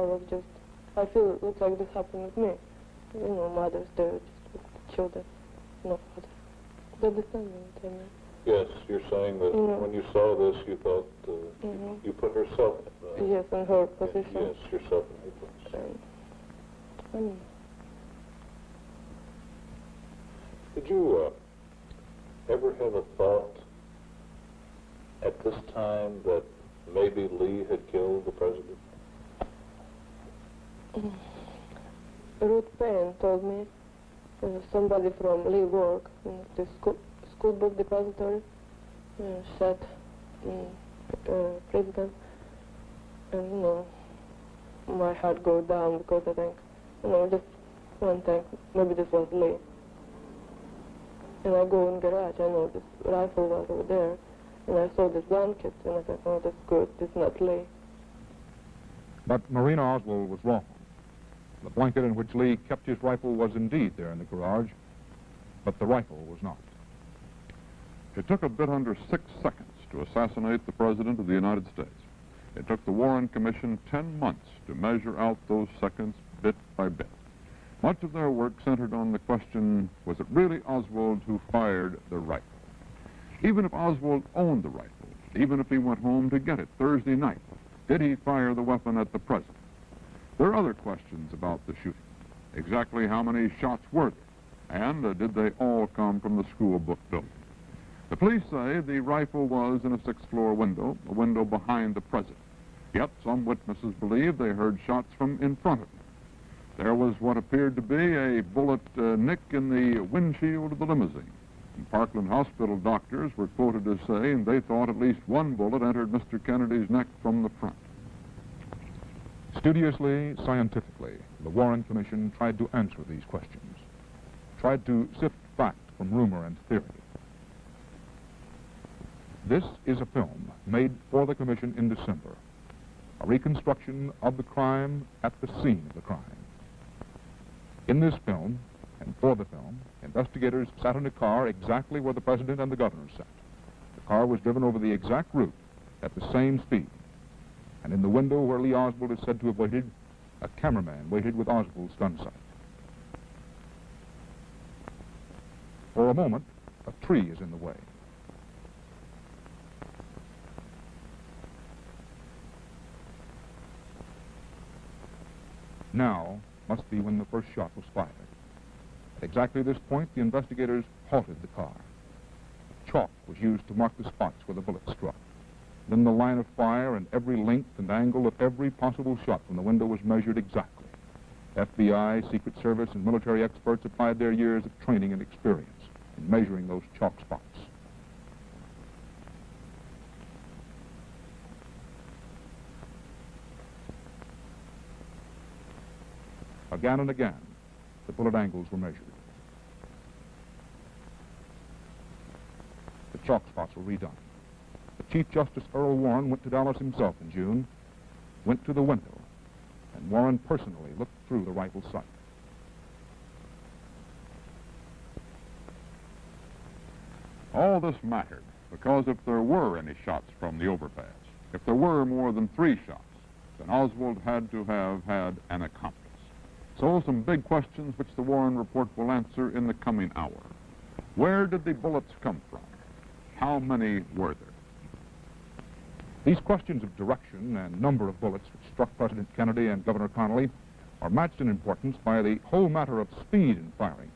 I feel it looks like this happened with me. Mothers there just with children, no father. Do you understand what I mean? Yes, you're saying that when you saw this, you thought you put herself yes, in her position. Yes, yourself in her place. Did you ever have a thought at this time that maybe Lee had killed the president? Ruth Payne told me somebody from Lee work in the school book depository shot president, and my heart goes down because I think just one thing, maybe this was Lee. And I go in the garage, I know this rifle was over there, and I saw this blanket, and I thought, oh, that's good, it's not Lee. But Marina Oswald was wrong. The blanket in which Lee kept his rifle was indeed there in the garage, but the rifle was not. It took a bit under 6 seconds to assassinate the President of the United States. It took the Warren Commission 10 months to measure out those seconds bit by bit. Much of their work centered on the question, was it really Oswald who fired the rifle? Even if Oswald owned the rifle, even if he went home to get it Thursday night, did he fire the weapon at the president? There are other questions about the shooting. Exactly how many shots were there? And did they all come from the school book building? The police say the rifle was in a sixth-floor window, a window behind the president. Yet some witnesses believe they heard shots from in front of him. There was what appeared to be a bullet nick in the windshield of the limousine. And Parkland Hospital doctors were quoted as saying they thought at least one bullet entered Mr. Kennedy's neck from the front. Studiously, scientifically, the Warren Commission tried to answer these questions, tried to sift fact from rumor and theory. This is a film made for the Commission in December, a reconstruction of the crime at the scene of the crime. In this film, and for the film, investigators sat in a car exactly where the President and the Governor sat. The car was driven over the exact route at the same speed. And in the window where Lee Oswald is said to have waited, a cameraman waited with Oswald's gun sight. For a moment, a tree is in the way. Now must be when the first shot was fired. At exactly this point, the investigators halted the car. Chalk was used to mark the spots where the bullet struck. Then the line of fire and every length and angle of every possible shot from the window was measured exactly. FBI, Secret Service, and military experts applied their years of training and experience in measuring those chalk spots. Again and again, the bullet angles were measured. The chalk spots were redone. The Chief Justice Earl Warren went to Dallas himself in June, went to the window, and Warren personally looked through the rifle sight. All this mattered because if there were any shots from the overpass, if there were more than 3 shots, then Oswald had to have had an accomplice. So some big questions which the Warren report will answer in the coming hour. Where did the bullets come from? How many were there? These questions of direction and number of bullets which struck President Kennedy and Governor Connally are matched in importance by the whole matter of speed in firing.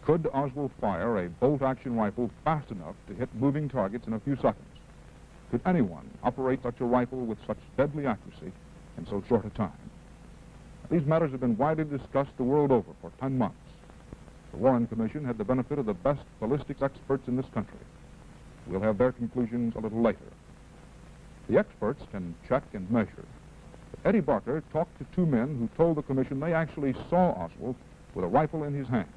Could Oswald fire a bolt-action rifle fast enough to hit moving targets in a few seconds? Could anyone operate such a rifle with such deadly accuracy in so short a time? These matters have been widely discussed the world over for 10 months. The Warren Commission had the benefit of the best ballistics experts in this country. We'll have their conclusions a little later. The experts can check and measure. But Eddie Barker talked to 2 men who told the Commission they actually saw Oswald with a rifle in his hands.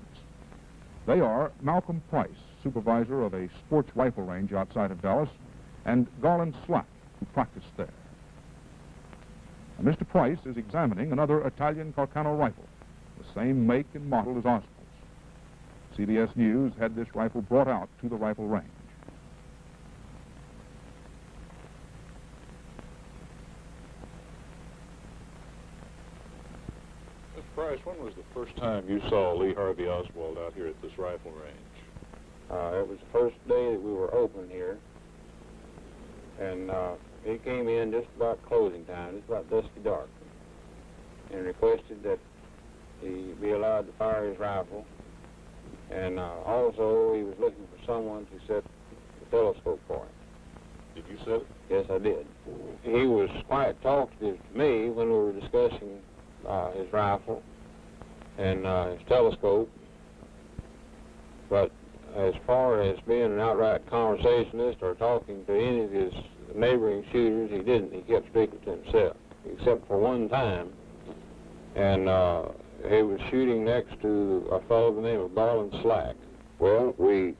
They are Malcolm Price, supervisor of a sports rifle range outside of Dallas, and Garland Slack, who practiced there. And Mr. Price is examining another Italian Carcano rifle, the same make and model as Oswald's. CBS News had this rifle brought out to the rifle range. Mr. Price, when was the first time you saw Lee Harvey Oswald out here at this rifle range? It was the first day that we were open here, and he came in just about closing time, just about dusky dark, and requested that he be allowed to fire his rifle. And also, he was looking for someone to set the telescope for him. Did you set it? Yes, I did. He was quite talkative to me when we were discussing his rifle and his telescope, but as far as being an outright conversationalist or talking to any of his neighboring shooters, he didn't. He kept speaking to himself, except for one time. And he was shooting next to a fellow by the name of Garland Slack. Well, we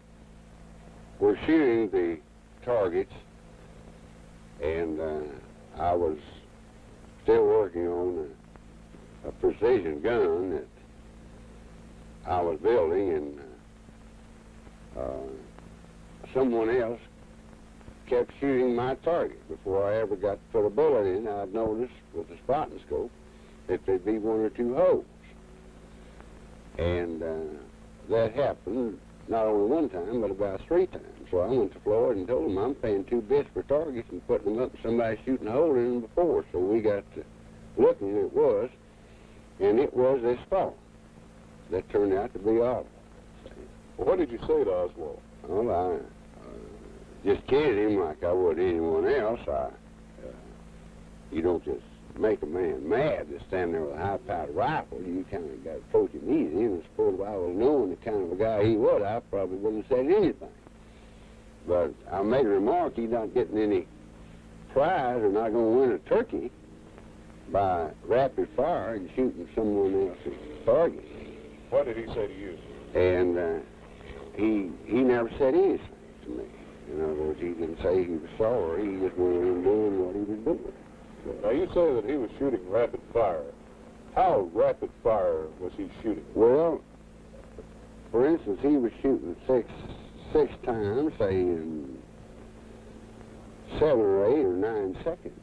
were shooting the targets, and I was still working on a precision gun that I was building, and someone else kept shooting my target. Before I ever got to put a bullet in, I'd noticed with the spotting scope that there'd be one or two holes. And that happened not only one time, but about 3 times. So I went to Floyd and told him I'm paying 2 bits for targets and putting them up and somebody shooting a hole in them before. So we got to looking, it was, and it was this fall that turned out to be Oswald. Well, what did you say to Oswald? Well, I just kidded him like I would anyone else. You don't just make a man mad to stand there with a high-powered rifle. You kind of got to approach him easy. And I suppose if I was knowing the kind of a guy he was, I probably wouldn't have said anything. But I made a remark, he's not getting any prize or not going to win a turkey by rapid fire and shooting someone else's target. What did he say to you? And he never said anything to me. In other words, he didn't say he was sorry. He just went on doing what he was doing. Now, you say that he was shooting rapid fire. How rapid fire was he shooting? Well, for instance, he was shooting six times, say in 7 or 8 or 9 seconds.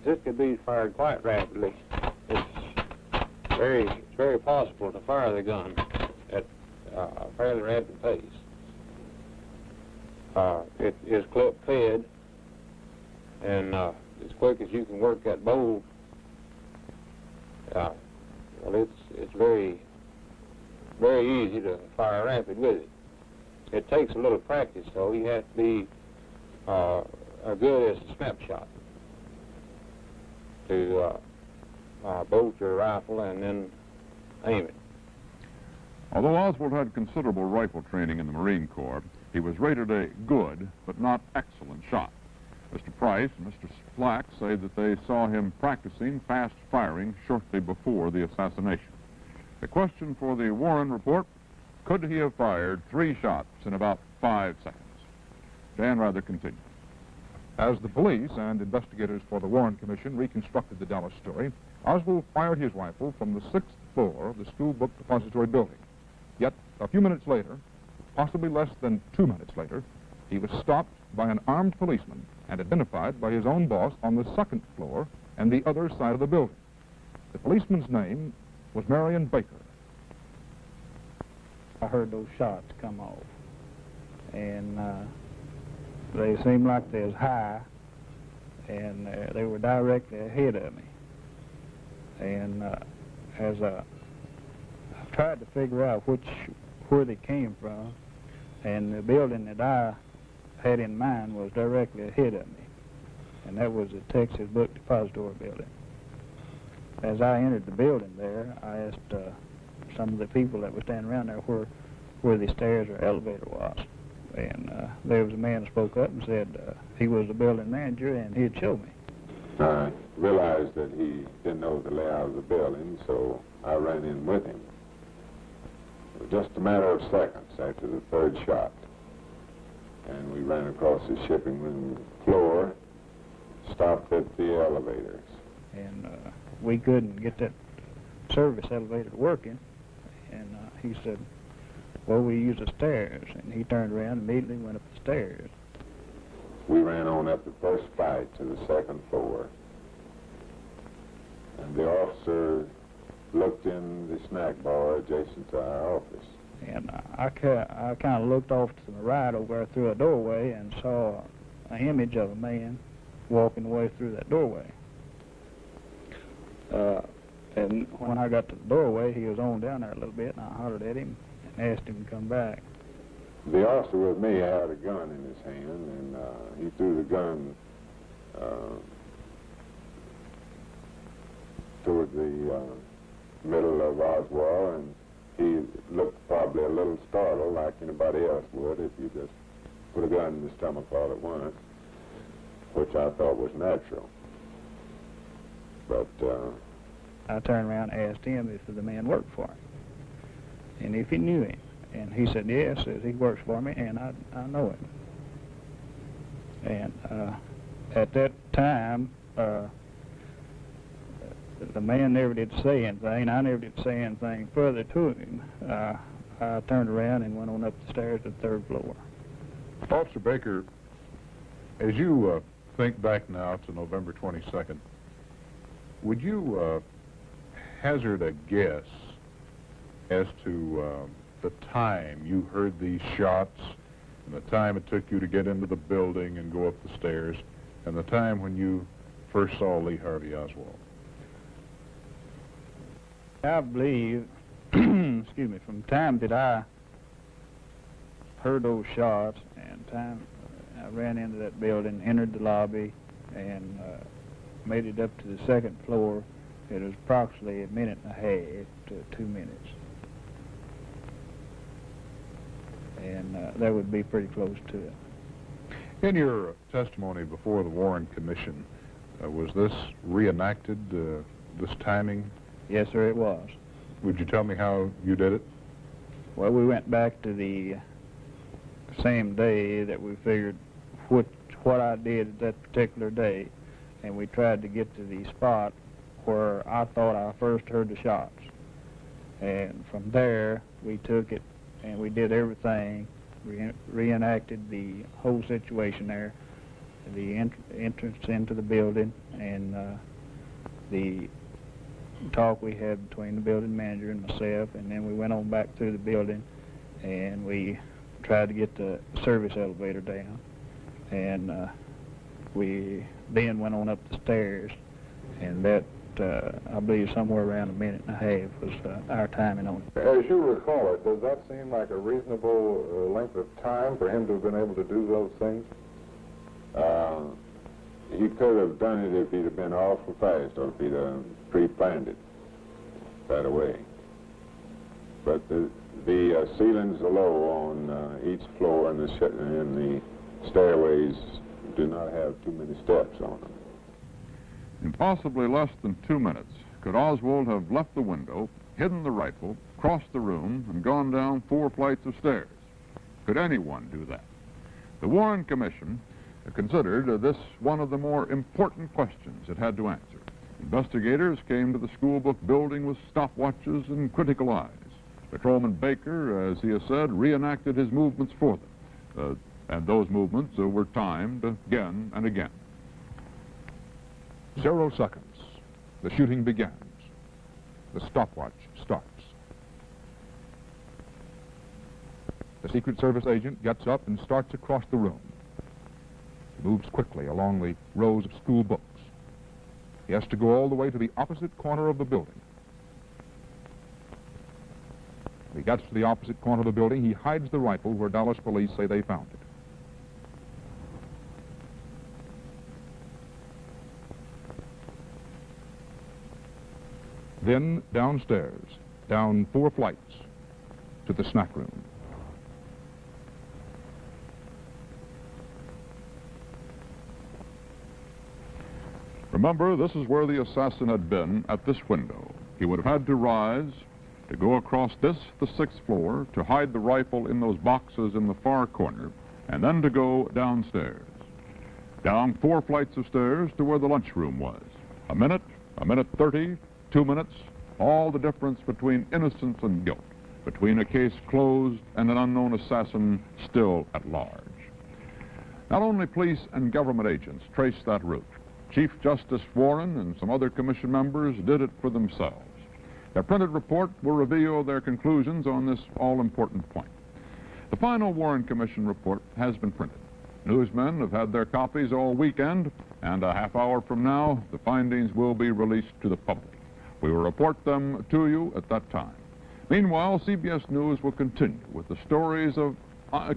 This could be fired quite rapidly. It's very possible to fire the gun at a fairly rapid pace. It is clip fed, and as quick as you can work that bolt, well, it's very, very easy to fire rapid with it. It takes a little practice, though. You have to be as good as a snapshot to bolt your rifle and then aim it. Although Oswald had considerable rifle training in the Marine Corps, he was rated a good but not excellent shot. Mr. Price and Mr. Splack say that they saw him practicing fast firing shortly before the assassination. The question for the Warren report: could he have fired 3 shots in about 5 seconds? Dan Rather continues. As the police and investigators for the Warren Commission reconstructed the Dallas story, Oswald fired his rifle from the 6th floor of the school book depository building. Yet, a few minutes later, possibly less than 2 minutes later, he was stopped by an armed policeman and identified by his own boss on the 2nd floor and the other side of the building. The policeman's name was Marion Baker. I heard those shots come off, and they seemed like they was high, and they were directly ahead of me. And as I tried to figure out where they came from, and the building that I had in mind was directly ahead of me, and that was the Texas Book Depository building. As I entered the building there, I asked some of the people that were standing around there where the stairs or elevator was. And there was a man who spoke up and said he was the building manager and he'd show me. I realized that he didn't know the layout of the building, so I ran in with him. It was just a matter of seconds after the 3rd shot, and we ran across the shipping room floor, stopped at the elevators. And we couldn't get that service elevator working, and he said, well, we use the stairs, and he turned around and immediately went up the stairs. We ran on up the 1st flight to the 2nd floor, and the officer looked in the snack bar adjacent to our office. And I kind of looked off to the right over there through a doorway and saw an image of a man walking away through that doorway. And when I got to the doorway, he was on down there a little bit, and I hollered at him and asked him to come back. The officer with me had a gun in his hand, and he threw the gun toward the middle of Oswald, and he looked probably a little startled like anybody else would if you just put a gun in his stomach all at once, which I thought was natural. But I turned around and asked him if the man worked for him and if he knew him. And he said, yes, says he works for me, and I know him. And at that time, the man never did say anything. I never did say anything further to him. I turned around and went on up the stairs to the 3rd floor. Officer Baker, As you think back now to November 22nd, would you hazard a guess as to the time you heard these shots, and the time it took you to get into the building and go up the stairs, and the time when you first saw Lee Harvey Oswald? I believe, excuse me, from the time that I heard those shots and time I ran into that building, entered the lobby, and made it up to the second floor, it was approximately a minute and a half to 2 minutes. And that would be pretty close to it. In your testimony before the Warren Commission, was this reenacted, this timing? Yes, sir, it was. Would you tell me how you did it? Well, we went back to the same day that we figured what I did that particular day, and we tried to get to the spot where I thought I first heard the shots. And from there, we took it and we did everything, reenacted the whole situation there, the entrance into the building, and the talk we had between the building manager and myself, and then we went on back through the building and we tried to get the service elevator down, and we then went on up the stairs, and that I believe somewhere around a minute and a half was our timing on it. As you recall it, does that seem like a reasonable length of time for him to have been able to do those things? He could have done it if he'd have been awful fast, or if he'd pre-planned it right away. But the ceilings are low on each floor, and the stairways do not have too many steps on them. In possibly less than 2 minutes, could Oswald have left the window, hidden the rifle, crossed the room, and gone down 4 flights of stairs? Could anyone do that? The Warren Commission considered this one of the more important questions it had to answer. Investigators came to the school book building with stopwatches and critical eyes. Patrolman Baker, as he has said, reenacted his movements for them, and those movements were timed again and again. 0 seconds. The shooting begins. The stopwatch starts. The Secret Service agent gets up and starts across the room. He moves quickly along the rows of school books. He has to go all the way to the opposite corner of the building. When he gets to the opposite corner of the building, he hides the rifle where Dallas police say they found it. Then downstairs, down 4 flights, to the snack room. Remember, this is where the assassin had been at this window. He would have had to rise, to go across this, the 6th floor, to hide the rifle in those boxes in the far corner, and then to go downstairs. Down 4 flights of stairs to where the lunchroom was. A minute 30, 2 minutes, all the difference between innocence and guilt, between a case closed and an unknown assassin still at large. Not only police and government agents traced that route. Chief Justice Warren and some other commission members did it for themselves. Their printed report will reveal their conclusions on this all-important point. The final Warren Commission report has been printed. Newsmen have had their copies all weekend, and a half hour from now, the findings will be released to the public. We will report them to you at that time. Meanwhile, CBS News will continue with the stories of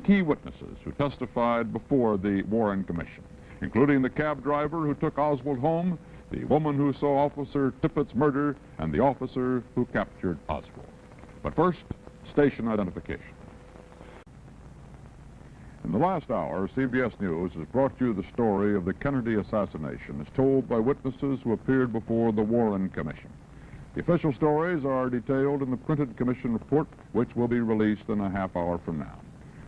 key witnesses who testified before the Warren Commission, including the cab driver who took Oswald home, the woman who saw Officer Tippett's murder, and the officer who captured Oswald. But first, station identification. In the last hour, CBS News has brought you the story of the Kennedy assassination as told by witnesses who appeared before the Warren Commission. The official stories are detailed in the printed commission report, which will be released in a half hour from now.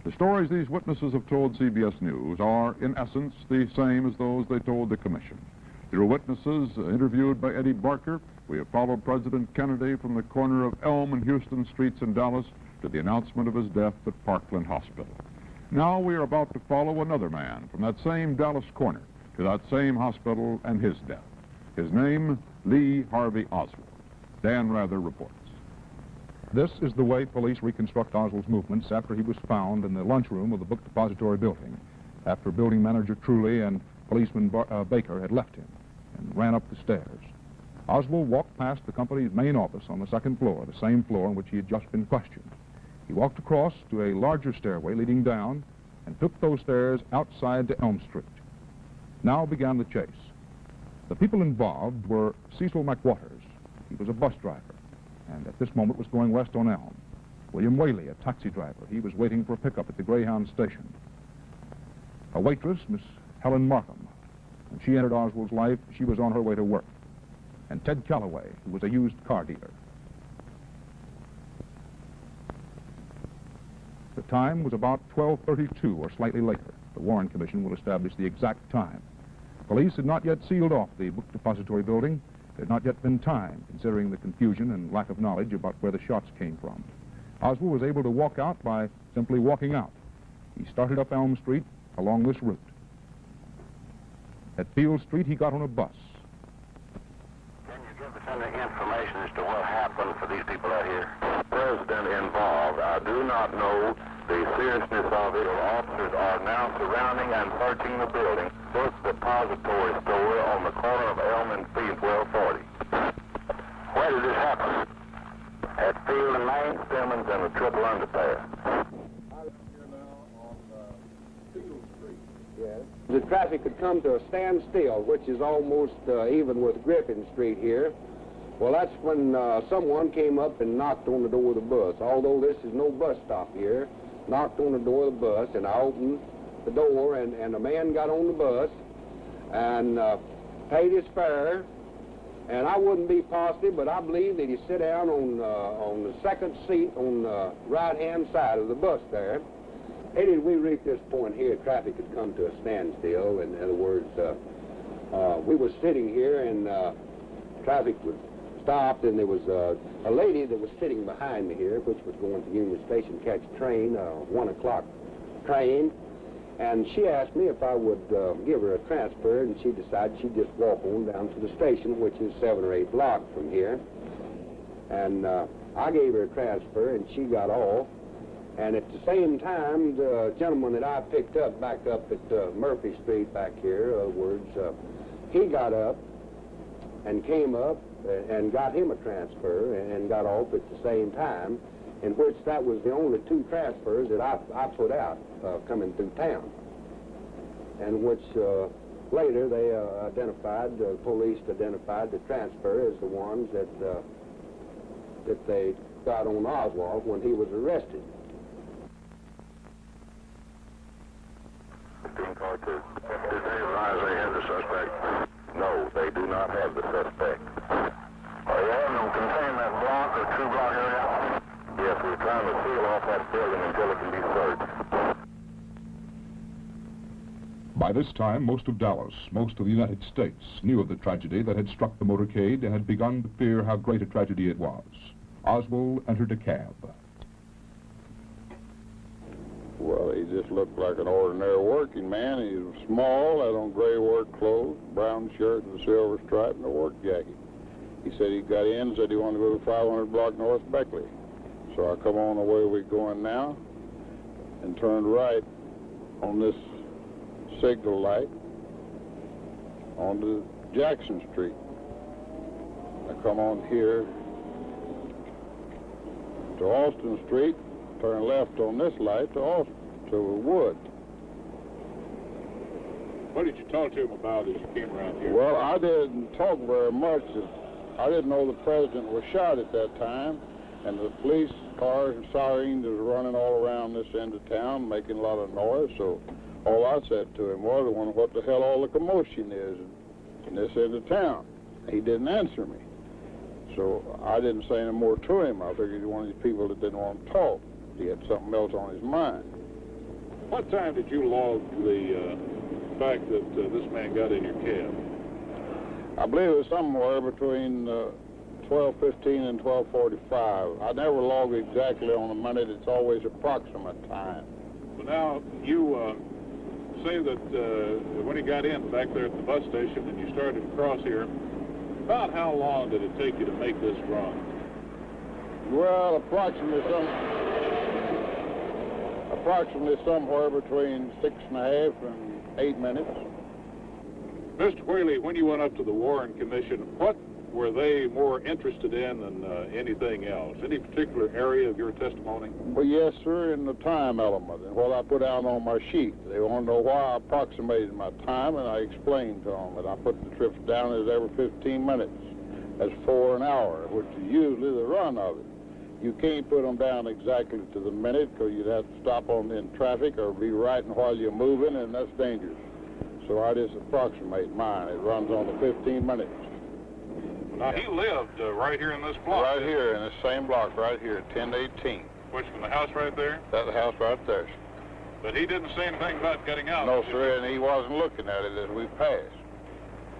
The stories these witnesses have told CBS News are, in essence, the same as those they told the commission. Through witnesses interviewed by Eddie Barker, we have followed President Kennedy from the corner of Elm and Houston streets in Dallas to the announcement of his death at Parkland Hospital. Now we are about to follow another man from that same Dallas corner to that same hospital and his death. His name, Lee Harvey Oswald. Dan Rather reports. This is the way police reconstruct Oswald's movements after he was found in the lunchroom of the book depository building, after building manager Truly and policeman Baker had left him and ran up the stairs. Oswald walked past the company's main office on the second floor, the same floor on which he had just been questioned. He walked across to a larger stairway leading down and took those stairs outside to Elm Street. Now began the chase. The people involved were Cecil McWaters. He was a bus driver, and at this moment was going west on Elm. William Whaley, a taxi driver. He was waiting for a pickup at the Greyhound station. A waitress, Miss Helen Markham. When she entered Oswald's life, she was on her way to work. And Ted Calloway, who was a used car dealer. The time was about 12:32 or slightly later. The Warren Commission will establish the exact time. Police had not yet sealed off the book depository building. There had not yet been time, considering the confusion and lack of knowledge about where the shots came from. Oswald was able to walk out by simply walking out. He started up Elm Street along this route. At Field Street, he got on a bus. Can you give us any information as to what happened for these people out here? President involved. I do not know the seriousness of it. Officers are now surrounding and searching the building. Book depository store on the corner of Elm and Field, 1240. Where did this happen? At Field and Main, Simmons, and the Triple Underpass. The traffic had come to a standstill, which is almost even with Griffin Street here. Well, that's when someone came up and knocked on the door of the bus. Although this is no bus stop here, knocked on the door of the bus, and I opened the door, and a man got on the bus and paid his fare. And I wouldn't be positive, but I believe that he sat down on the second seat on the right-hand side of the bus there. Hey, did we reach this point here, traffic had come to a standstill. In other words, we were sitting here and traffic was stopped, and there was a lady that was sitting behind me here, which was going to Union Station to catch a train, 1 o'clock train. And she asked me if I would give her a transfer, and she decided she'd just walk on down to the station, which is 7 or 8 blocks from here. And I gave her a transfer, and she got off. And at the same time, the gentleman that I picked up back up at Murphy Street back here, in other words, he got up and came up and got him a transfer and got off at the same time, in which that was the only 2 transfers that I put out coming through town. And which later they identified, the police identified the transfer as the ones that they got on Oswald when he was arrested. 15 car 2. Did they advise they have the suspect? No, they do not have the suspect. Are you having them contain that block or 2-block area? Yes, we're trying to seal off that building until it can be searched. By this time, most of Dallas, most of the United States, knew of the tragedy that had struck the motorcade and had begun to fear how great a tragedy it was. Oswald entered a cab. Well, he just looked like an ordinary working man. He was small, had on gray work clothes, brown shirt and a silver stripe and a work jacket. He said he got in and said he wanted to go to 500 block North Beckley. So I come on the way we're going now and turned right on this signal light onto Jackson Street. I come on here to Austin Street, turn left on this light to Austin, to Wood. What did you talk to him about as you came around here? Well, I didn't talk very much. I didn't know the president was shot at that time, and the police cars and sirens was running all around this end of town, making a lot of noise, so all I said to him was, I wonder what the hell all the commotion is in this end of town. He didn't answer me. So I didn't say any more to him. I figured he was one of these people that didn't want to talk. He had something else on his mind. What time did you log the fact that this man got in your cab? I believe it was somewhere between 12:15 and 12:45. I never log exactly on a minute. It's always approximate time. But now, you say that when he got in back there at the bus station and you started across here, about how long did it take you to make this run? Well, approximately somewhere between 6.5 and 8 minutes. Mr. Whaley, when you went up to the Warren Commission, what were they more interested in than anything else? Any particular area of your testimony? Well, yes, sir, in the time element and what I put out on my sheet. They want to know why I approximated my time, and I explained to them that I put the trips down as every 15 minutes. That's 4 an hour, which is usually the run of it. You can't put them down exactly to the minute because you'd have to stop in traffic or be writing while you're moving, and that's dangerous. So I just approximate mine. It runs on the 15 minutes. Now, he lived right here in this block. Right here in this same block, right here, 1018. Which, from the house right there? That's the house right there. But he didn't say anything about getting out. No, sir, and he wasn't looking at it as we passed.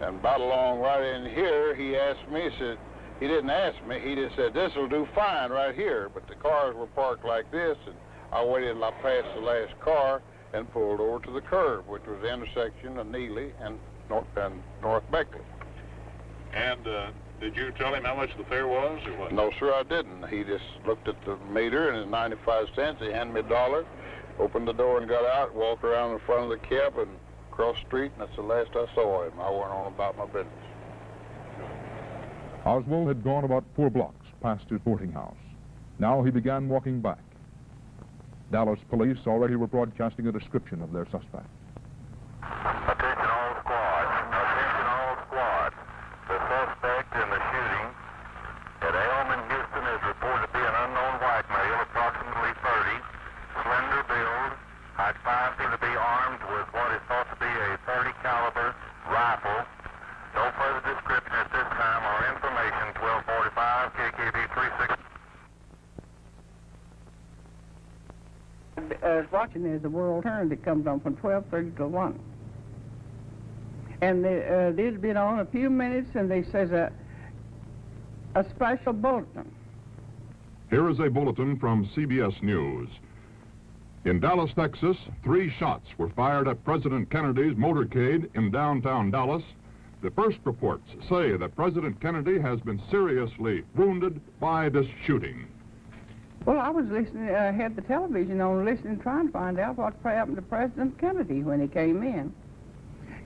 And about along right in here, he asked me, he said, he didn't ask me, he just said, this will do fine right here. But the cars were parked like this, and I waited until I passed the last car and pulled over to the curb, which was the intersection of Neely and North Beckley. And did you tell him how much the fare was, or what? No, sir, I didn't. He just looked at the meter, and it's 95 cents. He handed me $1, opened the door and got out, walked around in front of the cab and across the street, and that's the last I saw him. I went on about my business. Oswald had gone about 4 blocks past his boarding house. Now he began walking back. Dallas police already were broadcasting a description of their suspect. Attention all squads. Attention all squads. The suspect in the shooting at Elm in Houston is reported to be an unknown white male, approximately 30, slender build, height 5 feet, to be armed with what is thought to be a .30 caliber rifle. No further description at this time or information. 1245 KKB 36. I was watching as the world turned. It comes on from 12:30 to 1. And they'd been on a few minutes, and they says a special bulletin. Here is a bulletin from CBS News. In Dallas, Texas, 3 shots were fired at President Kennedy's motorcade in downtown Dallas. The first reports say that President Kennedy has been seriously wounded by this shooting. Well, I was listening, had the television on, listening, trying to find out what happened to President Kennedy when he came in.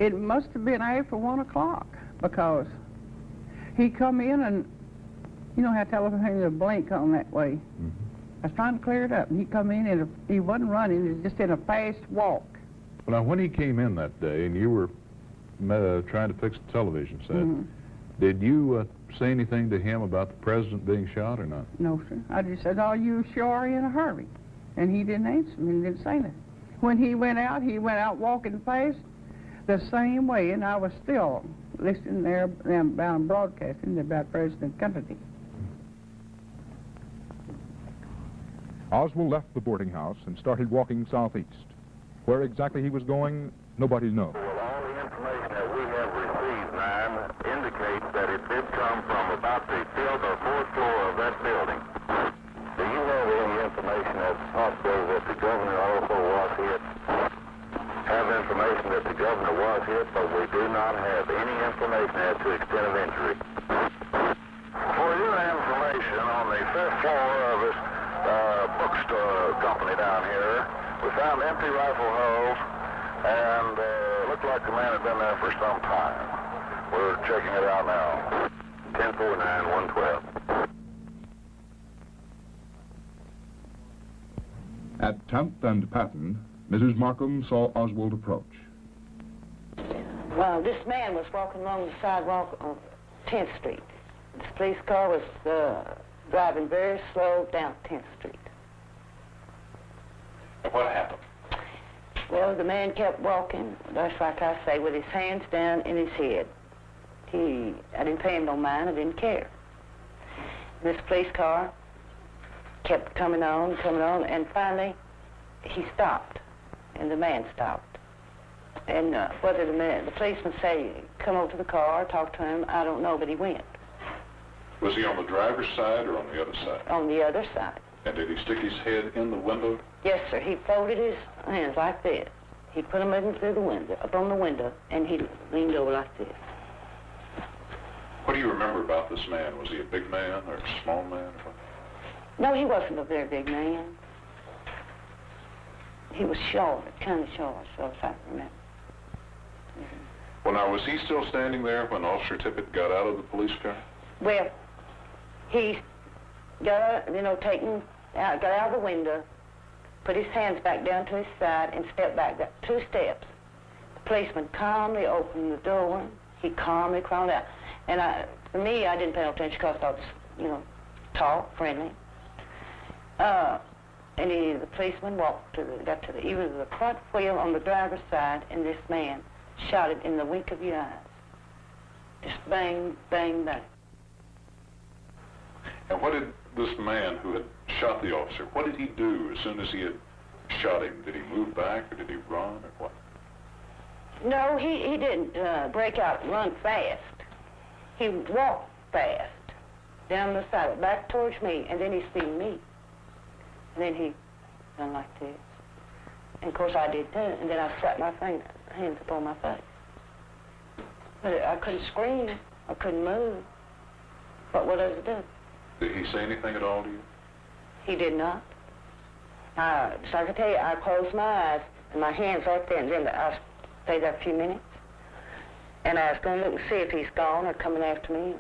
It must have been after 1 o'clock, because he come in and, you know how television will blink on that way. Mm-hmm. I was trying to clear it up, and he come in and he wasn't running, he was just in a fast walk. Well, now, when he came in that day, and you were trying to fix the television set, mm-hmm. Did you say anything to him about the president being shot or not? No, sir. I just said, "Are you sure in a hurry?" And he didn't answer me, he didn't say nothing. When he went out walking fast the same way, and I was still listening there about broadcasting about President Kennedy. Oswald left the boarding house and started walking southeast. Where exactly he was going, nobody knows. Well, all the information that we have received, ma'am, indicates that it did come from about the 5th or 4th floor of that building. Do you have any information that's possible that the governor also was hit? Have information that the governor was hit, but we do not have any information as to extent of injury. For your information, on the 5th floor of this bookstore company down here, we found empty rifle holes, and looked like the man had been there for some time. We're checking it out now. 1049-112. At 10th and Patton, Mrs. Markham saw Oswald approach. Well, this man was walking along the sidewalk on 10th Street. This police car was driving very slow down 10th Street. What happened? Well, the man kept walking, that's like I say, with his hands down in his head. I didn't pay him no mind, I didn't care. This police car kept coming on, and finally he stopped, and the man stopped. And whether the policeman say, come over to the car, talk to him, I don't know, but he went. Was he on the driver's side or on the other side? On the other side. And did he stick his head in the window? Yes, sir. He folded his hands like this. He put them in through the window, up on the window, and he leaned over like this. What do you remember about this man? Was he a big man or a small man? No, he wasn't a very big man. He was short, kind of short, as far as I remember. Well, now, was he still standing there when Officer Tippett got out of the police car? Well, he got, got out of the window, put his hands back down to his side, and stepped back 2 steps. The policeman calmly opened the door. He calmly crawled out. And for me, I didn't pay no attention because I was, tall, friendly. And the policeman walked got to he was the front wheel on the driver's side, and this man shot it in the wink of your eyes. Just bang, bang, bang. And what did this man who had shot the officer, what did he do as soon as he had shot him? Did he move back, or did he run, or what? No, he didn't break out and run fast. He walked fast down the side, back towards me, and then he seen me. And then he done like this. And of course I did too, and then I slapped my hands upon my face. But I couldn't scream, I couldn't move. What would I do? Did he say anything at all to you? He did not. So I can tell you, I closed my eyes, and my hands right there, and then I stayed there a few minutes. And I was going to look and see if he's gone or coming after me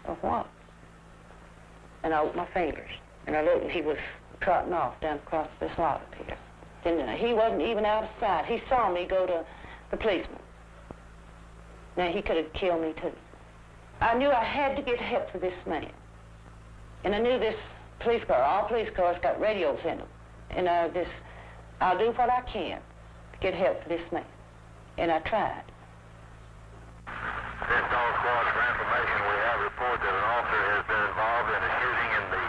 or what. And I opened my fingers, and I looked, and he was trotting off down across this lot up here. Then he wasn't even out of sight. He saw me go to the policeman. Now, he could have killed me, too. I knew I had to get help for this man. And I knew this police car, all police cars got radios in them. And I'll do what I can to get help for this man. And I tried. This Dog Squad, for information, we have reported that an officer has been involved in a shooting in the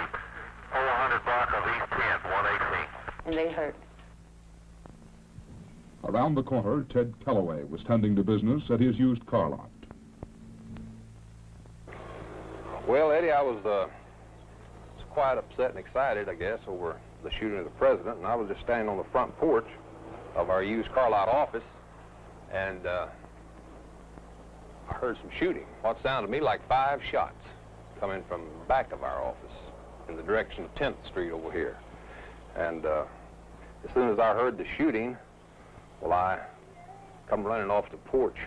400 block of East 10th, 118. And they hurt me. Around the corner, Ted Calloway was tending to business at his used car lot. Well, Eddie, I was quite upset and excited, I guess, over the shooting of the president, and I was just standing on the front porch of our used car lot office, and I heard some shooting. What sounded to me like 5 shots coming from the back of our office in the direction of 10th Street over here. And as soon as I heard the shooting, well, I come running off the porch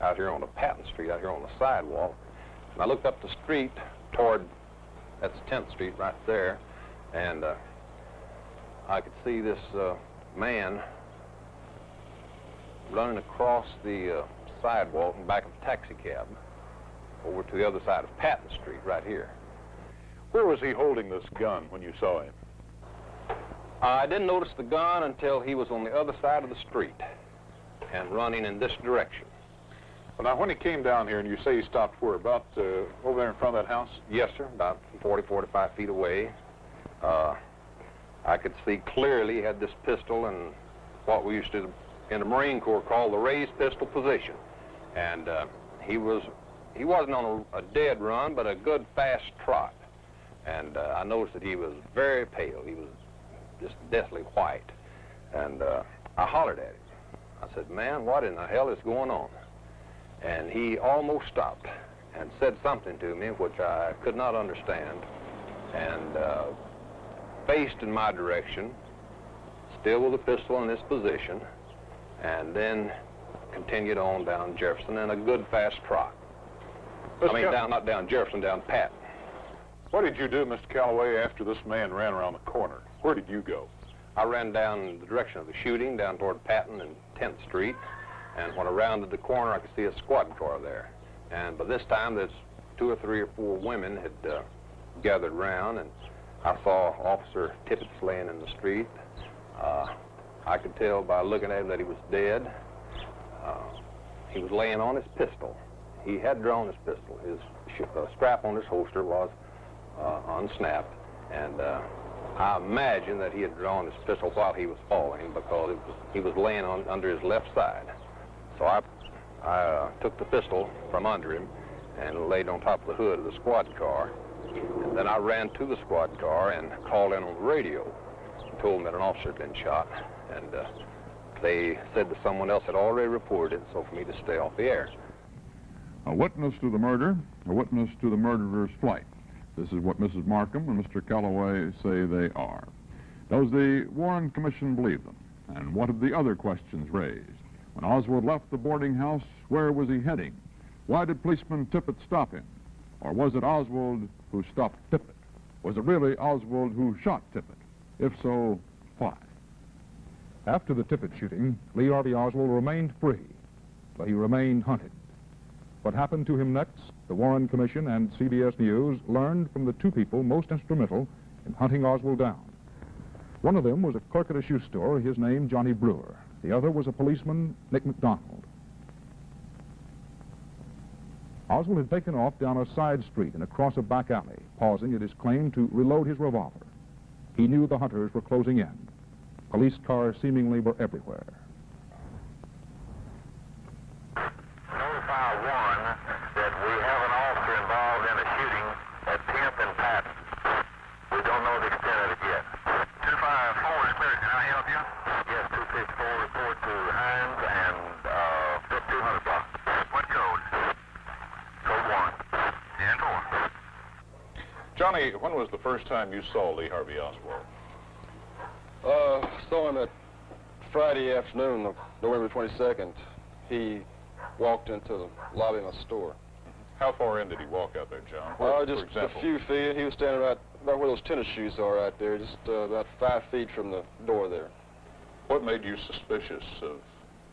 out here on the Patton Street, out here on the sidewalk, and I looked up the street toward, that's 10th Street right there, and I could see this man running across the sidewalk in back of a taxi cab over to the other side of Patton Street right here. Where was he holding this gun when you saw him? I didn't notice the gun until he was on the other side of the street and running in this direction. Well, now, when he came down here, and you say he stopped where, about over there in front of that house? Yes, sir, about 40, 45 feet away. I could see clearly he had this pistol in what we used to, in the Marine Corps, call the raised pistol position. And he wasn't on a dead run, but a good fast trot. And I noticed that he was very pale. He was just deathly white. And I hollered at him. I said, "Man, what in the hell is going on?" And he almost stopped and said something to me which I could not understand, and faced in my direction, still with the pistol in this position, and then continued on down Jefferson in a good fast trot. Not down Jefferson, down Patton. What did you do, Mr. Calloway, after this man ran around the corner? Where did you go? I ran down the direction of the shooting, down toward Patton and 10th Street, and when I rounded the corner, I could see a squad car there. And by this time, there's 2 or 3 or 4 women had gathered around, and I saw Officer Tippett laying in the street. I could tell by looking at him that he was dead. He was laying on his pistol. He had drawn his pistol. His strap on his holster was unsnapped, and I imagine that he had drawn his pistol while he was falling because he was laying under his left side. So I took the pistol from under him and laid on top of the hood of the squad car And then I ran to the squad car and called in on the radio and told them that an officer had been shot. And they said that someone else had already reported it, so for me to stay off the air. A witness to the murder, a witness to the murderer's flight. This is what Mrs. Markham and Mr. Calloway say they are. Does the Warren Commission believe them? And what have the other questions raised? When Oswald left the boarding house, where was he heading? Why did policeman Tippit stop him? Or was it Oswald who stopped Tippit? Was it really Oswald who shot Tippit? If so, why? After the Tippit shooting, Lee Harvey Oswald remained free, but he remained hunted. What happened to him next, the Warren Commission and CBS News learned from the two people most instrumental in hunting Oswald down. One of them was a clerk at a shoe store, his name Johnny Brewer. The other was a policeman, Nick McDonald. Oswald had taken off down a side street and across a back alley, pausing at his claim to reload his revolver. He knew the hunters were closing in. Police cars seemingly were everywhere. Notify one that we have an officer involved in a shooting at 10th and Patton. We don't know the extent of it yet. 254 is clear. Can I help you? Yes, 254 report to Hines and 5200 block. What code? Code 1. 10-4. Johnny, when was the first time you saw Lee Harvey Oswald? Saw him at Friday afternoon, November 22nd. He walked into the lobby of my store. How far in did he walk out there, John? Just a few feet. He was standing right where those tennis shoes are right there, just about 5 feet from the door there. What made you suspicious of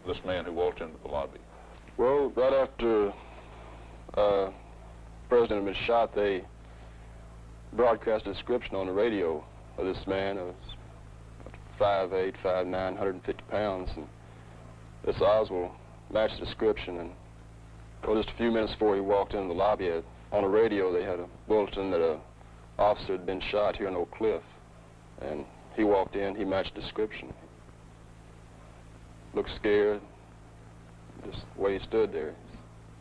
this man who walked into the lobby? Well, right after the president had been shot, they broadcast a description on the radio of this man. It was 5'8", 5'9", 150 pounds, and this Oswald matched the description. And just a few minutes before he walked into the lobby, on the radio they had a bulletin that an officer had been shot here in Oak Cliff, and he walked in. He matched the description. Looked scared, just the way he stood there.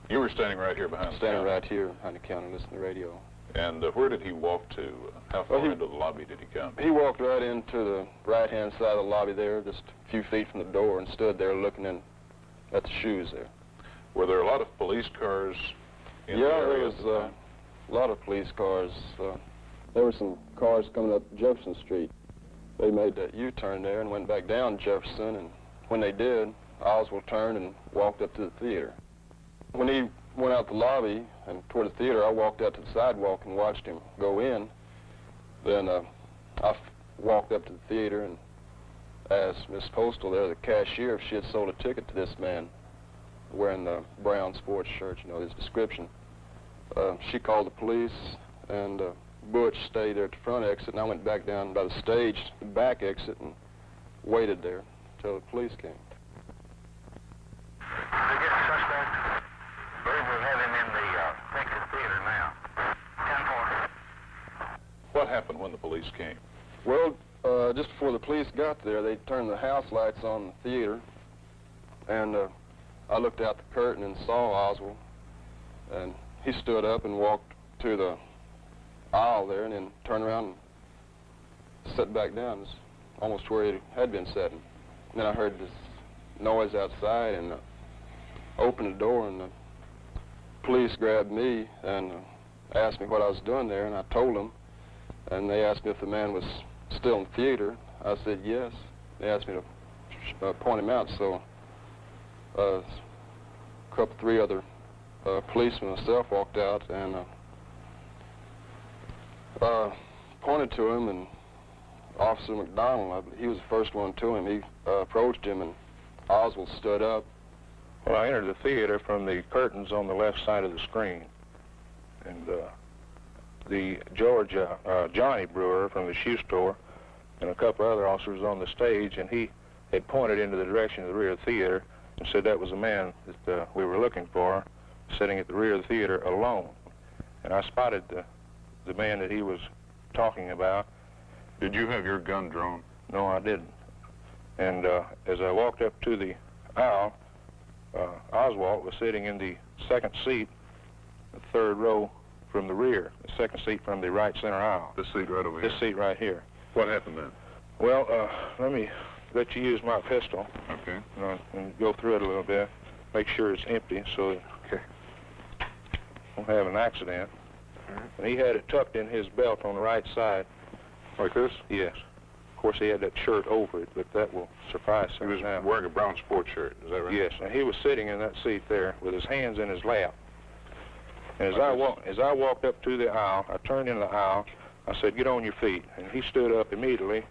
You were standing right here behind the counter? Standing right here behind the counter listening to the radio. And where did he walk to? How far into the lobby did he come? He walked right into the right-hand side of the lobby there, just a few feet from the door, and stood there looking in at the shoes there. Were there a lot of police cars in the there area? was a lot of police cars. There were some cars coming up Jefferson Street. They made that U-turn there and went back down Jefferson, and when they did, Oswald turned and walked up to the theater. When he went out the lobby and toward the theater, I walked out to the sidewalk and watched him go in. Then I walked up to the theater and asked Miss Postal there, the cashier, if she had sold a ticket to this man wearing the brown sports shirt, you know, his description. She called the police, and Butch stayed there at the front exit, and I went back down by the stage, the back exit, and waited there until the police came. What happened when the police came? Well, just before the police got there, they turned the house lights on in the theater, and I looked out the curtain and saw Oswald, and he stood up and walked to the aisle there and then turned around and sat back down, just almost where he had been sitting. And then I heard this noise outside and opened the door, and the police grabbed me and asked me what I was doing there, and I told them. And they asked me if the man was still in the theater. I said yes. They asked me to point him out, so three other policemen and myself walked out and pointed to him, and Officer McDonald, he was the first one to him. He approached him, and Oswald stood up. Well, I entered the theater from the curtains on the left side of the screen, and the Johnny Brewer from the shoe store and a couple other officers on the stage, and he had pointed into the direction of the rear of the theater and said that was the man that we were looking for, sitting at the rear of the theater alone. And I spotted the man that he was talking about. Did you have your gun drawn? No, I didn't. And as I walked up to the aisle, Oswald was sitting in the second seat, the third row from the rear, the second seat from the right center aisle. This seat right over here? This seat right here. What happened then? Well, let me let you use my pistol. Okay. And go through it a little bit. Make sure it's empty so that won't have an accident. And he had it tucked in his belt on the right side. Like this? Yes. Of course, he had that shirt over it, but that will suffice. He was wearing a brown sports shirt, is that right? Yes, and he was sitting in that seat there with his hands in his lap. And as I walked up to the aisle, I turned in the aisle, I said, "Get on your feet." And he stood up immediately.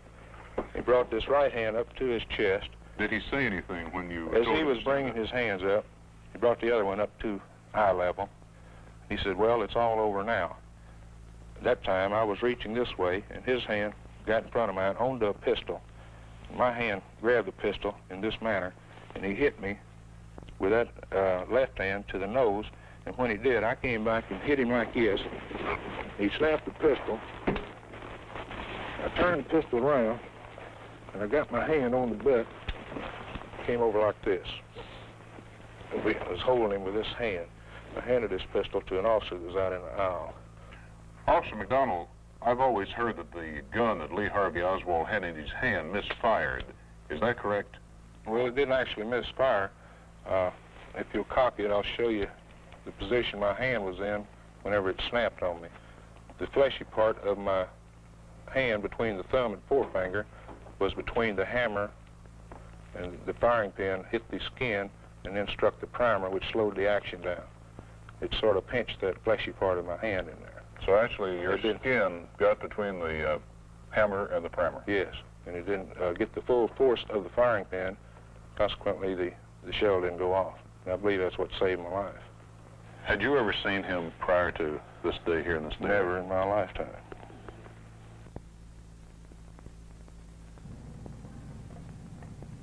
He brought this right hand up to his chest. Did he say anything when you... As he was bringing his hands up, he brought the other one up to eye level. He said, "Well, it's all over now." At that time, I was reaching this way, and his hand got in front of mine, owned a pistol. My hand grabbed the pistol in this manner, and he hit me with that left hand to the nose, and when he did, I came back and hit him like this. He snapped the pistol. I turned the pistol around, and I got my hand on the butt, came over like this. I was holding him with this hand. I handed this pistol to an officer that was out in the aisle. Officer McDonald, I've always heard that the gun that Lee Harvey Oswald had in his hand misfired. Is that correct? Well, it didn't actually misfire. If you'll copy it, I'll show you the position my hand was in whenever it snapped on me. The fleshy part of my hand between the thumb and forefinger was between the hammer and the firing pin hit the skin and then struck the primer, which slowed the action down. It sort of pinched that fleshy part of my hand in there. So actually your skin got between the hammer and the primer? Yes, and it didn't get the full force of the firing pin. Consequently, the shell didn't go off. And I believe that's what saved my life. Had you ever seen him prior to this day here in the state? Never in my lifetime.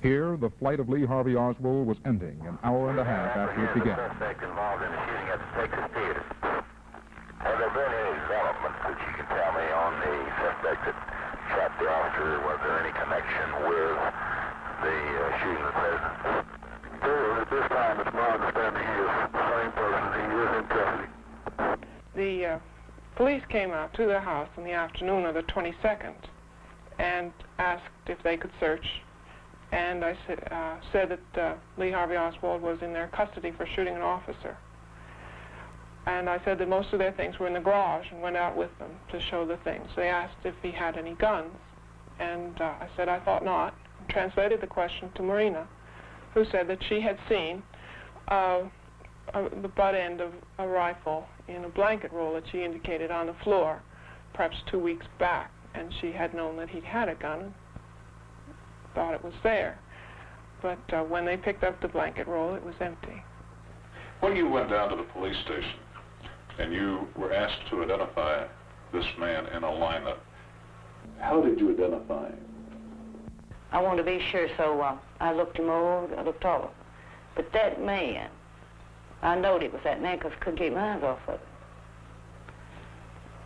Here, the flight of Lee Harvey Oswald was ending an hour and a half after it began. Suspect involved in the shooting at the Texas Theater. Have there been any developments that you can tell me on the suspect that shot the officer? Was there any connection with the shooting of the president? At this time, it's my understanding he is the same person. He is in custody. The police came out to the house in the afternoon of the 22nd and asked if they could search. And I said that Lee Harvey Oswald was in their custody for shooting an officer. And I said that most of their things were in the garage and went out with them to show the things. They asked if he had any guns. And I said I thought not. Translated the question to Marina, who said that she had seen the butt end of a rifle in a blanket roll that she indicated on the floor, perhaps 2 weeks back. And she had known that he'd had a gun and thought it was there. But when they picked up the blanket roll, it was empty. When you went down to the police station and you were asked to identify this man in a lineup, how did you identify him? I wanted to be sure, so I looked him over, I looked all over. But that man, I knowed it was that man because I couldn't keep my eyes off of it.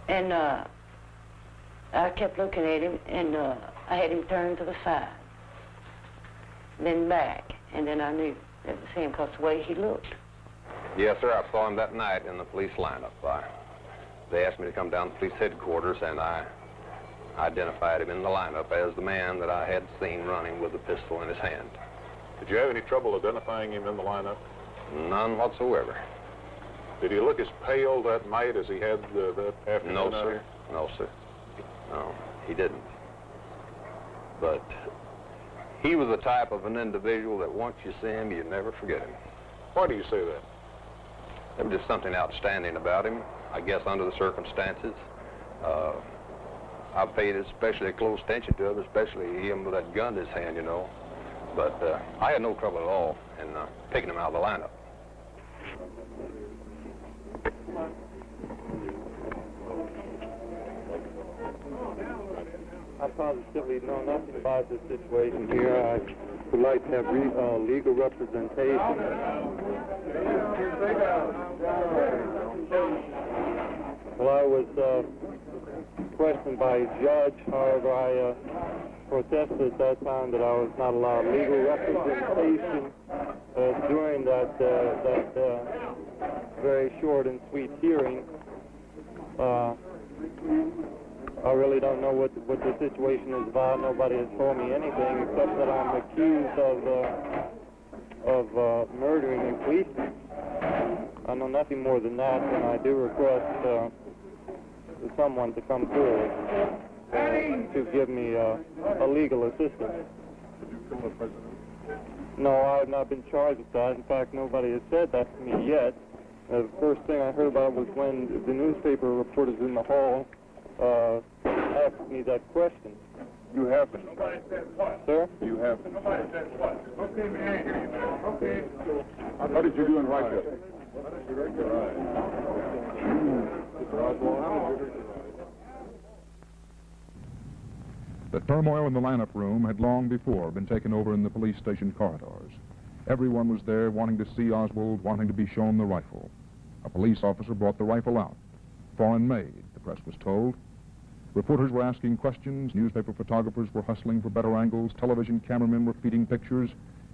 And I kept looking at him, and I had him turned to the side, then back, and then I knew it was him because the way he looked. Yes, sir, I saw him that night in the police lineup. They asked me to come down to police headquarters, and I identified him in the lineup as the man that I had seen running with a pistol in his hand. Did you have any trouble identifying him in the lineup? None whatsoever. Did he look as pale that night as he had that afternoon? No, sir. No, sir. No, he didn't. But he was the type of an individual that once you see him, you never forget him. Why do you say that? There was just something outstanding about him, I guess, under the circumstances. I paid especially close attention to him, especially him with that gun in his hand, you know. But I had no trouble at all in picking him out of the lineup. I positively know nothing about this situation here. I would like to have legal representation. Well, I was questioned by a judge. However, I protested at that time that I was not allowed legal representation during that very short and sweet hearing. I really don't know what the situation is about. Nobody has told me anything except that I'm accused of murdering a policeman. I know nothing more than that, and I do request someone to come forward to give me a legal assistance. Did you kill the president? No, I have not been charged with that. In fact, nobody has said that to me yet. The first thing I heard about was when the newspaper reporters in the hall asked me that question. You have been. Sir? You have been. Okay, man. Okay. How did you do in Rochester? The turmoil in the lineup room had long before been taken over in the police station corridors. Everyone was there wanting to see Oswald, wanting to be shown the rifle. A police officer brought the rifle out. Foreign made, the press was told. Reporters were asking questions, newspaper photographers were hustling for better angles, television cameramen were feeding pictures,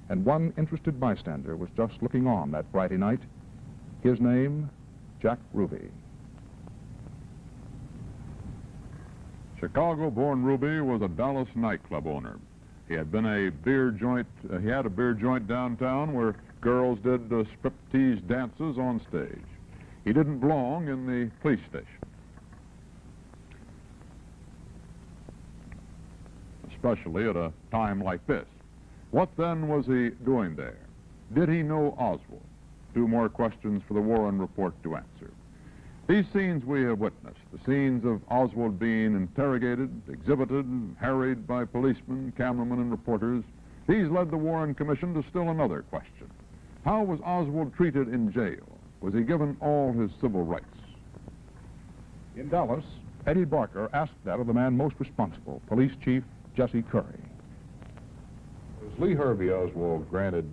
and one interested bystander was just looking on that Friday night. His name, Jack Ruby. Chicago-born Ruby was a Dallas nightclub owner. He had been a beer joint. He had a beer joint downtown where girls did striptease dances on stage. He didn't belong in the police station, especially at a time like this. What then was he doing there? Did he know Oswald? Two more questions for the Warren Report to answer. These scenes we have witnessed, the scenes of Oswald being interrogated, exhibited, harried by policemen, cameramen, and reporters, these led the Warren Commission to still another question. How was Oswald treated in jail? Was he given all his civil rights? In Dallas, Eddie Barker asked that of the man most responsible, Police Chief Jesse Curry. Was Lee Harvey Oswald granted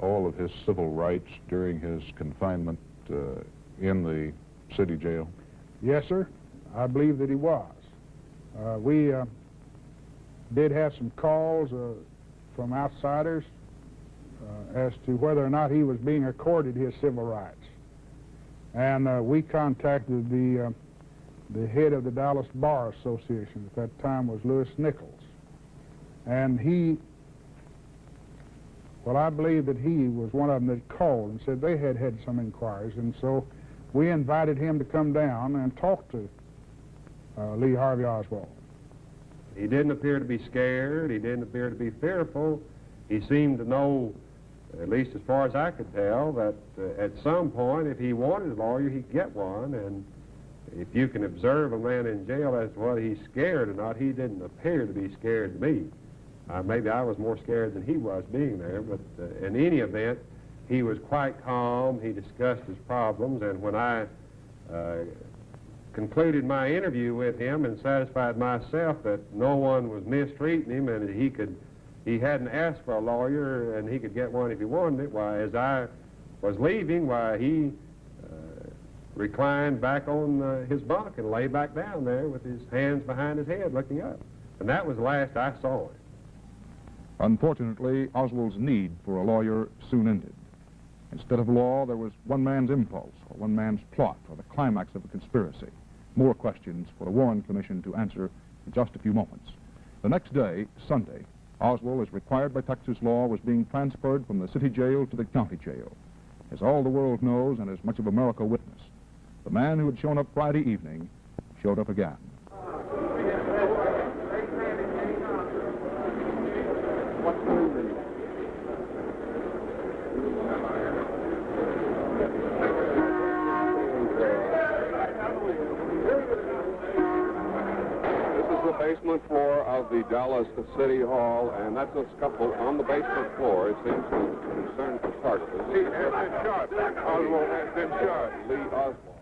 all of his civil rights during his confinement in the city jail? Yes, sir. I believe that he was. We did have some calls from outsiders as to whether or not he was being accorded his civil rights. And we contacted the head of the Dallas Bar Association at that time was Lewis Nichols. And I believe that he was one of them that called and said they had had some inquiries, and so we invited him to come down and talk to Lee Harvey Oswald. He didn't appear to be scared. He didn't appear to be fearful. He seemed to know, at least as far as I could tell, that at some point, if he wanted a lawyer, he'd get one. And if you can observe a man in jail as to whether he's scared or not, he didn't appear to be scared to me. Maybe I was more scared than he was being there, but in any event, he was quite calm. He discussed his problems, and when I concluded my interview with him and satisfied myself that no one was mistreating him and that he hadn't asked for a lawyer and he could get one if he wanted it, why, as I was leaving, why, he reclined back on his bunk and lay back down there with his hands behind his head looking up. And that was the last I saw him. Unfortunately, Oswald's need for a lawyer soon ended. Instead of law, there was one man's impulse, or one man's plot, or the climax of a conspiracy. More questions for the Warren Commission to answer in just a few moments. The next day, Sunday, Oswald, as required by Texas law, was being transferred from the city jail to the county jail. As all the world knows, and as much of America witnessed, the man who had shown up Friday evening showed up again. Basement floor of the Dallas City Hall, and that's a scuffle on the basement floor. It seems to concern photographers. He has been shot. Oswald has been shot. Lee Oswald.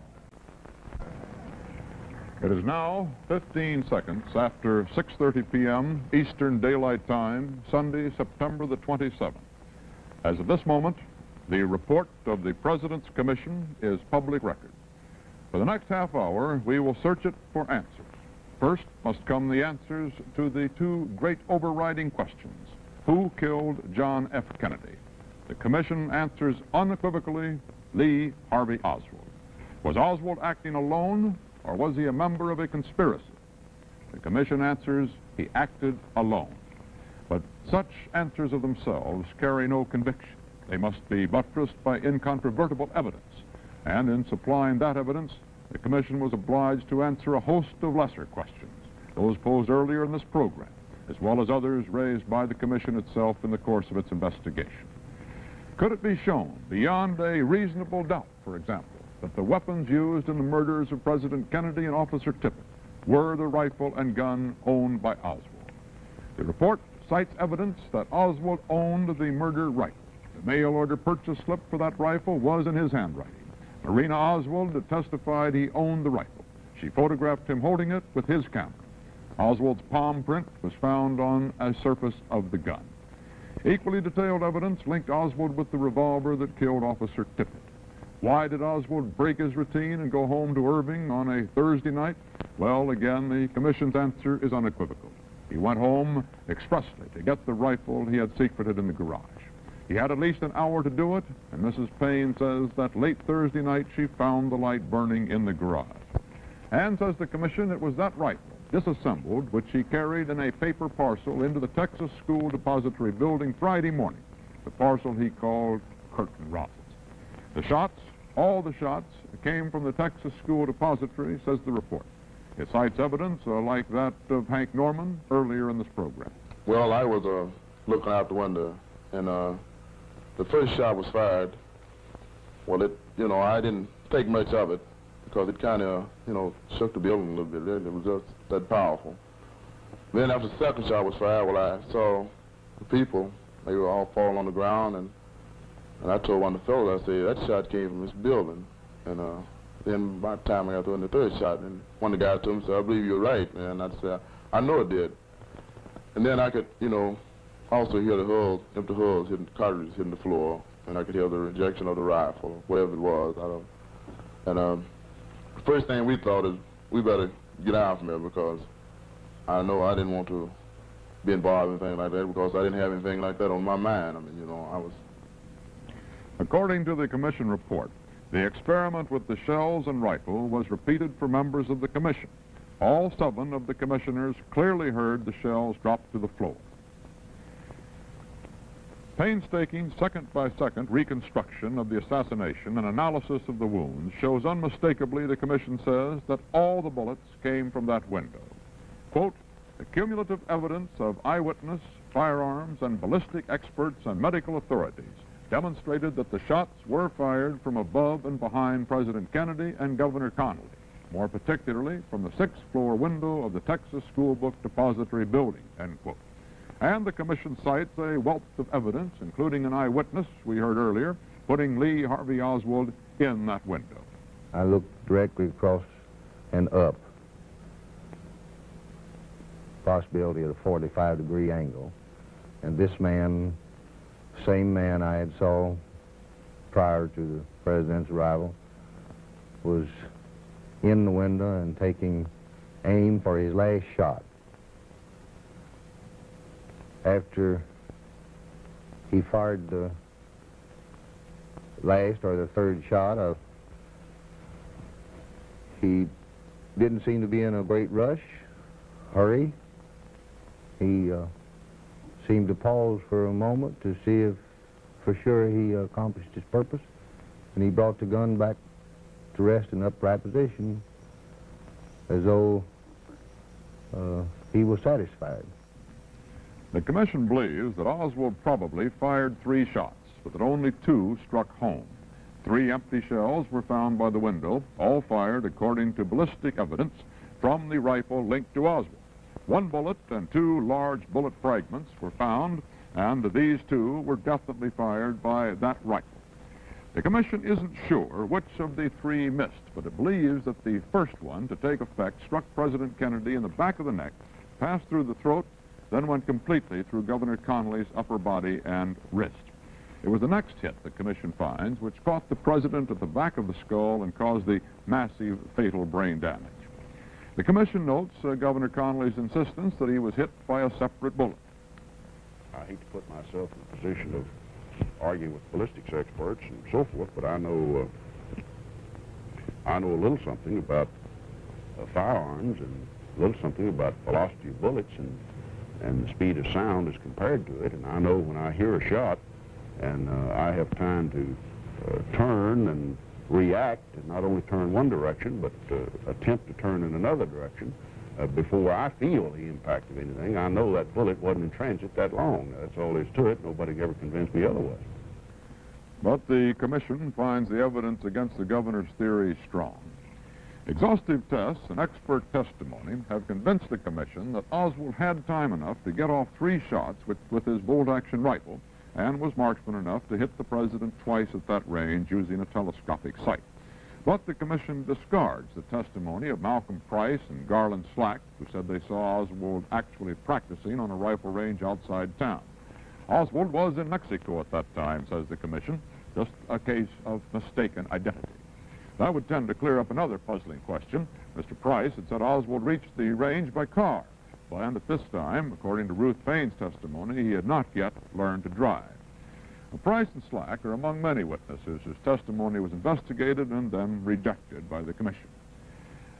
It is now 15 seconds after 6:30 p.m. Eastern Daylight Time, Sunday, September the 27th. As of this moment, the report of the President's Commission is public record. For the next half hour, we will search it for answers. First must come the answers to the two great overriding questions. Who killed John F. Kennedy? The Commission answers unequivocally Lee Harvey Oswald. Was Oswald acting alone or was he a member of a conspiracy? The commission answers he acted alone. But such answers of themselves carry no conviction. They must be buttressed by incontrovertible evidence. And in supplying that evidence, the commission was obliged to answer a host of lesser questions, those posed earlier in this program, as well as others raised by the commission itself in the course of its investigation. Could it be shown beyond a reasonable doubt, for example, that the weapons used in the murders of President Kennedy and Officer Tippit were the rifle and gun owned by Oswald? The report cites evidence that Oswald owned the murder rifle. The mail order purchase slip for that rifle was in his handwriting. Marina Oswald testified he owned the rifle. She photographed him holding it with his camera. Oswald's palm print was found on a surface of the gun. Equally detailed evidence linked Oswald with the revolver that killed Officer Tippit. Why did Oswald break his routine and go home to Irving on a Thursday night? Well, again, the commission's answer is unequivocal. He went home expressly to get the rifle he had secreted in the garage. He had at least an hour to do it, and Mrs. Payne says that late Thursday night she found the light burning in the garage. And, says the commission, it was that rifle, disassembled, which he carried in a paper parcel into the Texas School Depository building Friday morning, the parcel he called Curtain Rods. The shots, all the shots, came from the Texas School Depository, says the report. It cites evidence like that of Hank Norman earlier in this program. Well, I was looking out the window, and the first shot was fired. Well, I didn't think much of it because it kind of, shook the building a little bit. It was just that powerful. Then after the second shot was fired, well, I saw the people. They were all falling on the ground, and I told one of the fellows, I said, that shot came from this building. And then by the time I got through in the third shot, and one of the guys told me, said, I believe you're right. And I said, I know it did. And then I could, also hear the hulls, empty hulls, hitting the cartridges hitting the floor, and I could hear the rejection of the rifle, whatever it was. And the first thing we thought is we better get out from here because I know I didn't want to be involved in anything like that because I didn't have anything like that on my mind. I mean, I was. According to the commission report, the experiment with the shells and rifle was repeated for members of the commission. All 7 of the commissioners clearly heard the shells drop to the floor. Painstaking second-by-second reconstruction of the assassination and analysis of the wounds shows unmistakably, the commission says, that all the bullets came from that window. Quote, the cumulative evidence of eyewitness, firearms, and ballistic experts and medical authorities demonstrated that the shots were fired from above and behind President Kennedy and Governor Connally, more particularly from the 6th floor window of the Texas School Book Depository building, end quote. And the commission cites a wealth of evidence, including an eyewitness we heard earlier, putting Lee Harvey Oswald in that window. I looked directly across and up, possibility at a 45-degree angle, and this man, same man I had saw prior to the president's arrival, was in the window and taking aim for his last shot. After he fired the last or the third shot, he didn't seem to be in a great rush, hurry. He seemed to pause for a moment to see if for sure he accomplished his purpose, and he brought the gun back to rest in upright position as though he was satisfied. The commission believes that Oswald probably fired 3 shots, but that only 2 struck home. 3 empty shells were found by the window, all fired according to ballistic evidence from the rifle linked to Oswald. 1 bullet and 2 large bullet fragments were found, and these 2 were definitely fired by that rifle. The commission isn't sure which of the 3 missed, but it believes that the first one to take effect struck President Kennedy in the back of the neck, passed through the throat, then went completely through Governor Connally's upper body and wrist. It was the next hit, the commission finds, which caught the president at the back of the skull and caused the massive fatal brain damage. The commission notes Governor Connally's insistence that he was hit by a separate bullet. I hate to put myself in the position of arguing with ballistics experts and so forth, but I know a little something about firearms and a little something about velocity of bullets and the speed of sound as compared to it. And I know when I hear a shot and I have time to turn and react, and not only turn one direction, but attempt to turn in another direction, before I feel the impact of anything, I know that bullet wasn't in transit that long. That's all there is to it. Nobody can ever convince me otherwise. But the commission finds the evidence against the governor's theory strong. Exhaustive tests and expert testimony have convinced the commission that Oswald had time enough to get off 3 shots with his bolt-action rifle and was marksman enough to hit the president twice at that range using a telescopic sight. But the commission discards the testimony of Malcolm Price and Garland Slack, who said they saw Oswald actually practicing on a rifle range outside town. Oswald was in Mexico at that time, says the commission, just a case of mistaken identity. That would tend to clear up another puzzling question. Mr. Price had said Oswald reached the range by car, and at this time, according to Ruth Payne's testimony, he had not yet learned to drive. Now, Price and Slack are among many witnesses whose testimony was investigated and then rejected by the commission.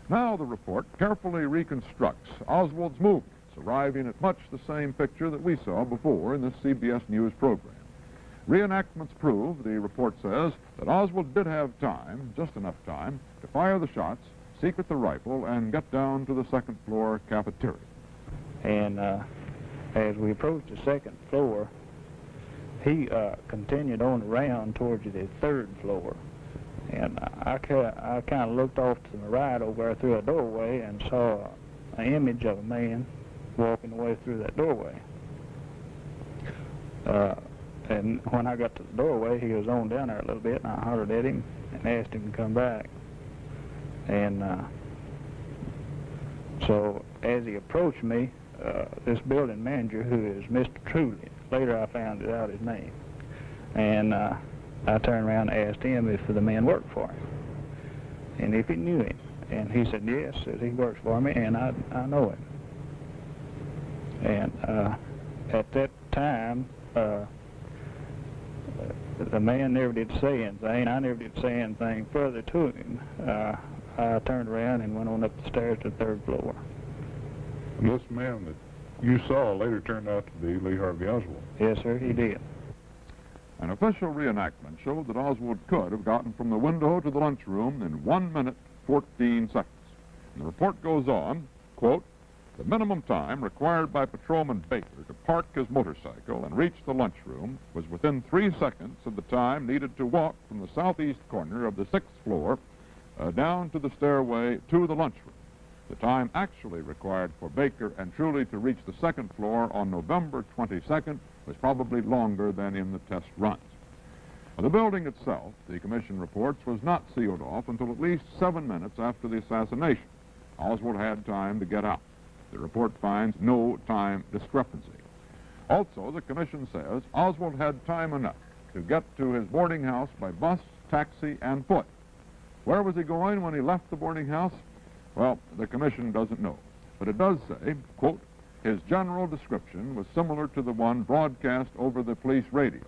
Now the report carefully reconstructs Oswald's movements, arriving at much the same picture that we saw before in this CBS News program. Reenactments prove, the report says, that Oswald did have time, just enough time, to fire the shots, secret the rifle, and get down to the second-floor cafeteria. And as we approached the second floor, he continued on around towards the third floor. And I kind of looked off to the right over there through a doorway and saw an image of a man walking away through that doorway. And when I got to the doorway, he was on down there a little bit, and I hollered at him and asked him to come back. And so as he approached me, this building manager, who is Mr. Truly, later I found out his name, and I turned around and asked him if the man worked for him and if he knew him. And he said, yes, says he works for me, and I know him. And at that time, the man never did say anything. I never did say anything further to him. I turned around and went on up the stairs to the third floor. And this man that you saw later turned out to be Lee Harvey Oswald. Yes, sir, he did. An official reenactment showed that Oswald could have gotten from the window to the lunchroom in 1 minute, 14 seconds. And the report goes on, quote, the minimum time required by Patrolman Baker to park his motorcycle and reach the lunchroom was within 3 seconds of the time needed to walk from the southeast corner of the 6th floor down to the stairway to the lunchroom. The time actually required for Baker and Truly to reach the 2nd floor on November 22nd was probably longer than in the test runs. Now, the building itself, the commission reports, was not sealed off until at least 7 minutes after the assassination. Oswald had time to get out. The report finds no time discrepancy. Also, the commission says Oswald had time enough to get to his boarding house by bus, taxi, and foot. Where was he going when he left the boarding house? Well, the commission doesn't know. But it does say, quote, his general description was similar to the one broadcast over the police radio,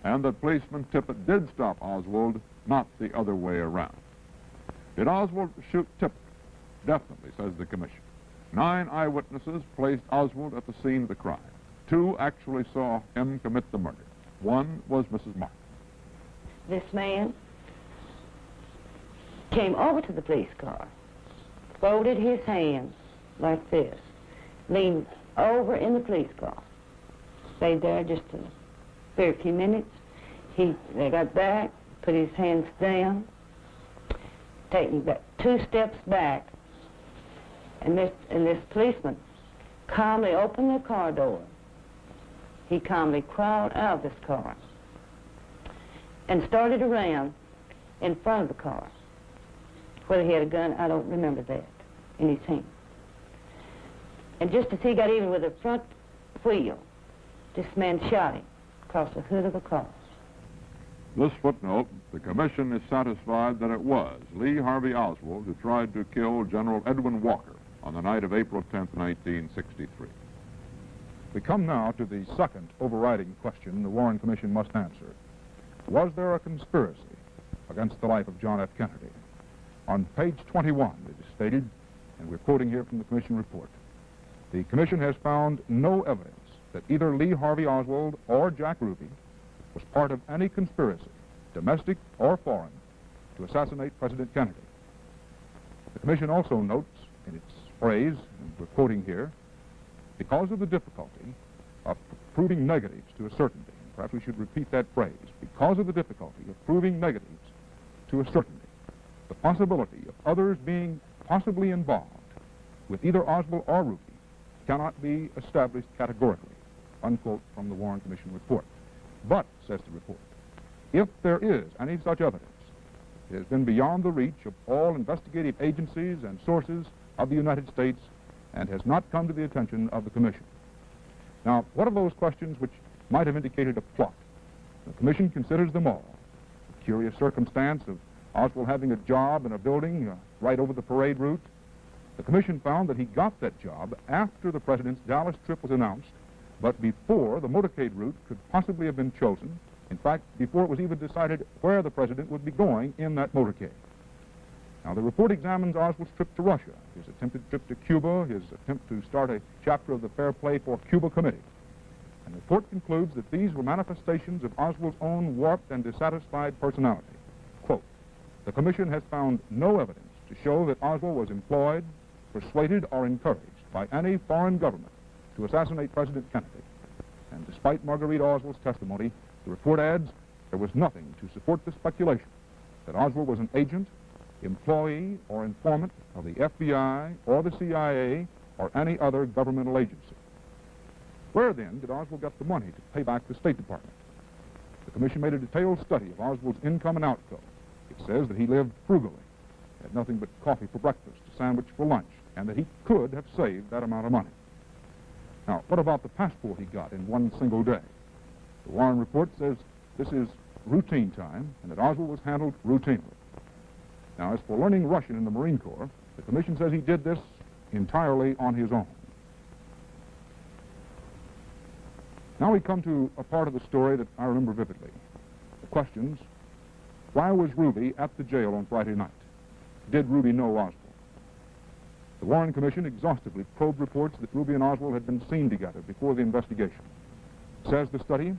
and that policeman Tippett did stop Oswald, not the other way around. Did Oswald shoot Tippett? Definitely, says the commission. 9 eyewitnesses placed Oswald at the scene of the crime. 2 actually saw him commit the murder. 1 was Mrs. Martin. This man came over to the police car, folded his hands like this, leaned over in the police car, stayed there just a very few minutes. They got back, put his hands down, taking back 2 steps back, and this policeman calmly opened the car door. He calmly crawled out of this car and started around in front of the car. Whether he had a gun, I don't remember that, in his hand. And just as he got even with the front wheel, this man shot him across the hood of the car. This footnote, the commission is satisfied that it was Lee Harvey Oswald who tried to kill General Edwin Walker on the night of April 10th, 1963. We come now to the second overriding question the Warren Commission must answer. Was there a conspiracy against the life of John F. Kennedy? On page 21, it is stated, And we're quoting here from the commission report. The commission has found no evidence that either Lee Harvey Oswald or Jack Ruby was part of any conspiracy, domestic or foreign, to assassinate President Kennedy. The commission also notes in its phrase, and we're quoting here, because of the difficulty of proving negatives to a certainty, perhaps we should repeat that phrase, because of the difficulty of proving negatives to a certainty, the possibility of others being possibly involved with either Oswald or Ruby cannot be established categorically, unquote from the Warren Commission report. But, says the report, if there is any such evidence, it has been beyond the reach of all investigative agencies and sources of the United States and has not come to the attention of the Commission. Now, what are those questions which might have indicated a plot? The Commission considers them all. The curious circumstance of Oswald having a job in a building right over the parade route. The Commission found that he got that job after the President's Dallas trip was announced, but before the motorcade route could possibly have been chosen. In fact, before it was even decided where the President would be going in that motorcade. Now, the report examines Oswald's trip to Russia, his attempted trip to Cuba, his attempt to start a chapter of the Fair Play for Cuba Committee. And the report concludes that these were manifestations of Oswald's own warped and dissatisfied personality. Quote, the Commission has found no evidence to show that Oswald was employed, persuaded, or encouraged by any foreign government to assassinate President Kennedy. And despite Marguerite Oswald's testimony, the report adds there was nothing to support the speculation that Oswald was an agent, employee, or informant of the FBI or the CIA or any other governmental agency. Where then did Oswald get the money to pay back the State Department? The Commission made a detailed study of Oswald's income and outgo. It says that he lived frugally, had nothing but coffee for breakfast, a sandwich for lunch, and that he could have saved that amount of money. Now, what about the passport he got in one single day? The Warren report says this is routine time and that Oswald was handled routinely. Now, as for learning Russian in the Marine Corps, the Commission says he did this entirely on his own. Now we come to a part of the story that I remember vividly. The questions, why was Ruby at the jail on Friday night? Did Ruby know Oswald? The Warren Commission exhaustively probed reports that Ruby and Oswald had been seen together before the investigation. Says the study,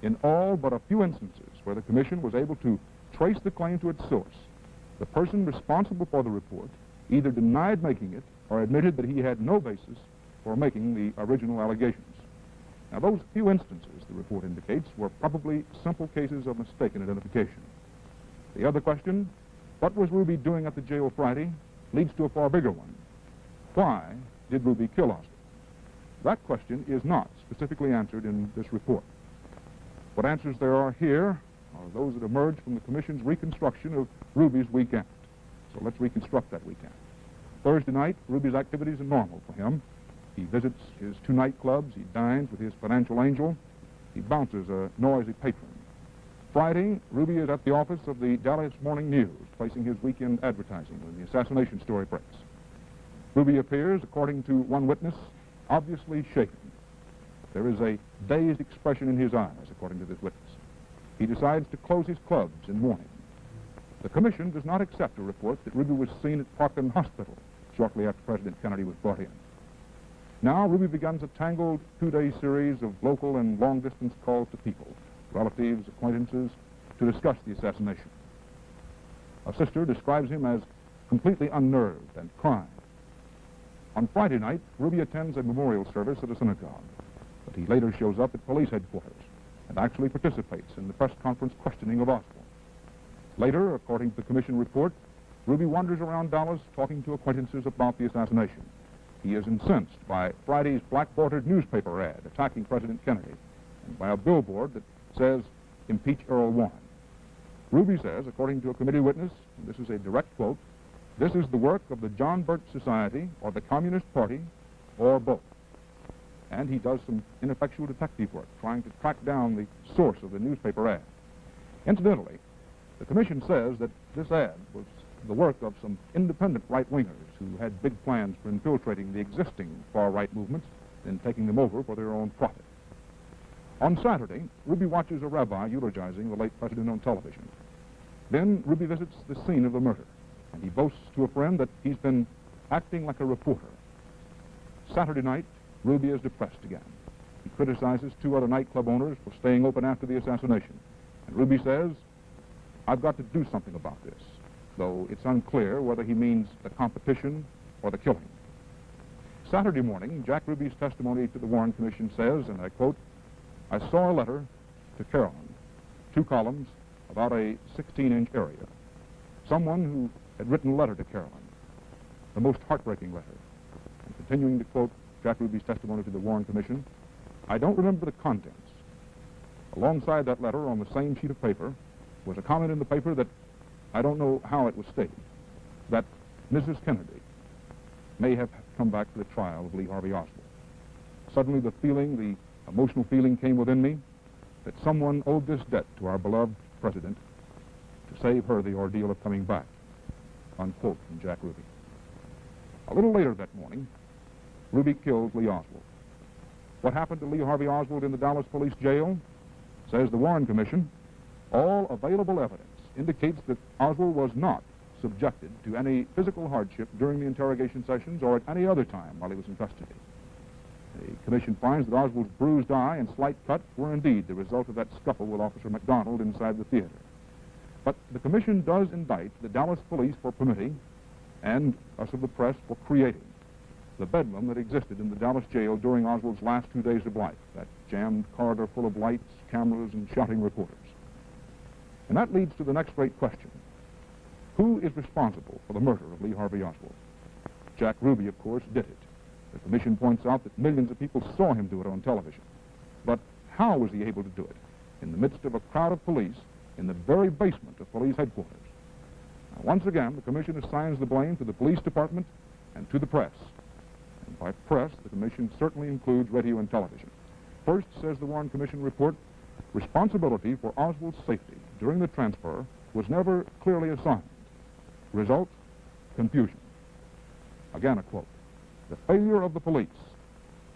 in all but a few instances where the Commission was able to trace the claim to its source, the person responsible for the report either denied making it or admitted that he had no basis for making the original allegations. Now, those few instances, the report indicates, were probably simple cases of mistaken identification. The other question, what was Ruby doing at the jail Friday, leads to a far bigger one. Why did Ruby kill Oswald? That question is not specifically answered in this report. What answers there are here are those that emerge from the Commission's reconstruction of Ruby's weekend. So let's reconstruct that weekend. Thursday night, Ruby's activities are normal for him. He visits his 2 nightclubs, he dines with his financial angel, he bounces a noisy patron. Friday, Ruby is at the office of the Dallas Morning News, placing his weekend advertising when the assassination story breaks. Ruby appears, according to one witness, obviously shaken. There is a dazed expression in his eyes, according to this witness. He decides to close his clubs in mourning. The Commission does not accept a report that Ruby was seen at Parkland Hospital shortly after President Kennedy was brought in. Now, Ruby begins a tangled 2-day series of local and long-distance calls to people, relatives, acquaintances, to discuss the assassination. A sister describes him as completely unnerved and crying. On Friday night, Ruby attends a memorial service at a synagogue, but he later shows up at police headquarters and actually participates in the press conference questioning of Oswald. Later, according to the Commission report, Ruby wanders around Dallas talking to acquaintances about the assassination. He is incensed by Friday's black-bordered newspaper ad attacking President Kennedy and by a billboard that says, "Impeach Earl Warren." Ruby says, according to a committee witness, and this is a direct quote, "This is the work of the John Birch Society or the Communist Party or both." And he does some ineffectual detective work, trying to track down the source of the newspaper ad. Incidentally, the Commission says that this ad was the work of some independent right-wingers who had big plans for infiltrating the existing far-right movements and taking them over for their own profit. On Saturday, Ruby watches a rabbi eulogizing the late president on television. Then Ruby visits the scene of the murder, and he boasts to a friend that he's been acting like a reporter. Saturday night, Ruby is depressed again. He criticizes two other nightclub owners for staying open after the assassination. And Ruby says, I've got to do something about this, though it's unclear whether he means the competition or the killing. Saturday morning, Jack Ruby's testimony to the Warren Commission says, and I quote, I saw a letter to Carolyn, 2 columns, about a 16-inch area. Someone who had written a letter to Carolyn, the most heartbreaking letter. And continuing to quote Jack Ruby's testimony to the Warren Commission, I don't remember the contents. Alongside that letter on the same sheet of paper was a comment in the paper that I don't know how it was stated, that Mrs. Kennedy may have come back to the trial of Lee Harvey Oswald. Suddenly the emotional feeling came within me that someone owed this debt to our beloved president to save her the ordeal of coming back, unquote from Jack Ruby. A little later that morning, Ruby kills Lee Oswald. What happened to Lee Harvey Oswald in the Dallas police jail? Says the Warren Commission, all available evidence indicates that Oswald was not subjected to any physical hardship during the interrogation sessions or at any other time while he was in custody. The commission finds that Oswald's bruised eye and slight cut were indeed the result of that scuffle with Officer McDonald inside the theater. But the commission does indict the Dallas police for permitting, and us of the press for creating, the bedlam that existed in the Dallas jail during Oswald's last 2 days of life, that jammed corridor full of lights, cameras, and shouting reporters. And that leads to the next great question. Who is responsible for the murder of Lee Harvey Oswald? Jack Ruby, of course, did it. The commission points out that millions of people saw him do it on television. But how was he able to do it? In the midst of a crowd of police, in the very basement of police headquarters. Now, once again, the commission assigns the blame to the police department and to the press. And by press, the commission certainly includes radio and television. First, says the Warren Commission report, responsibility for Oswald's safety during the transfer was never clearly assigned. Result, confusion. Again, a quote. The failure of the police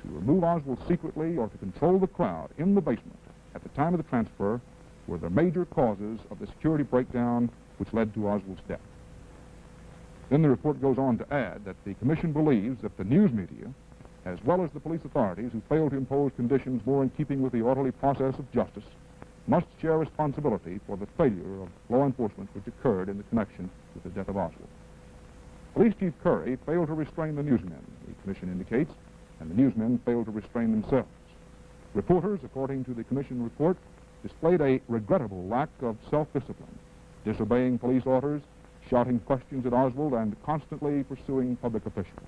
to remove Oswald secretly or to control the crowd in the basement at the time of the transfer were the major causes of the security breakdown which led to Oswald's death. Then the report goes on to add that the commission believes that the news media, as well as the police authorities who failed to impose conditions more in keeping with the orderly process of justice, must share responsibility for the failure of law enforcement which occurred in the connection with the death of Oswald. Police Chief Curry failed to restrain the newsmen, the commission indicates, and the newsmen failed to restrain themselves. Reporters, according to the commission report, displayed a regrettable lack of self-discipline, disobeying police orders, shouting questions at Oswald, and constantly pursuing public officials.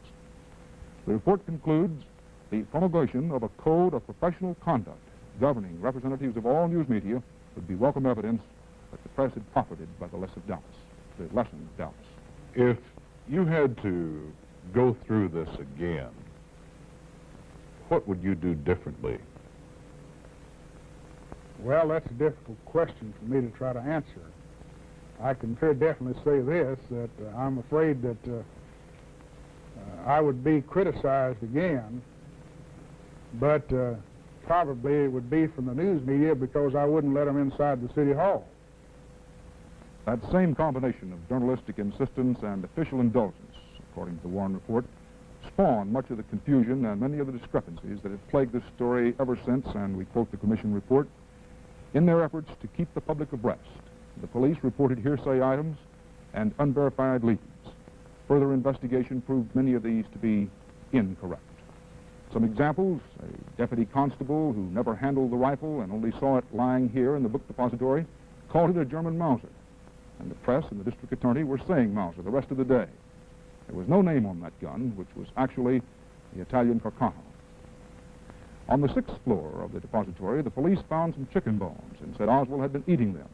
The report concludes the promulgation of a code of professional conduct governing representatives of all news media would be welcome evidence that the press had profited by the lesson of Dallas. If you had to go through this again, what would you do differently? Well, that's a difficult question for me to try to answer. I can definitely say this, that I'm afraid that I would be criticized again, but probably it would be from the news media because I wouldn't let them inside the city hall. That same combination of journalistic insistence and official indulgence, according to the Warren report, spawned much of the confusion and many of the discrepancies that have plagued this story ever since, and we quote the commission report, in their efforts to keep the public abreast. The police reported hearsay items and unverified leads. Further investigation proved many of these to be incorrect. Some examples, a deputy constable who never handled the rifle and only saw it lying here in the book depository called it a German Mauser. And the press and the district attorney were saying Mauser the rest of the day. There was no name on that gun, which was actually the Italian Carcano. On the 6th floor of the depository, the police found some chicken bones and said Oswald had been eating them.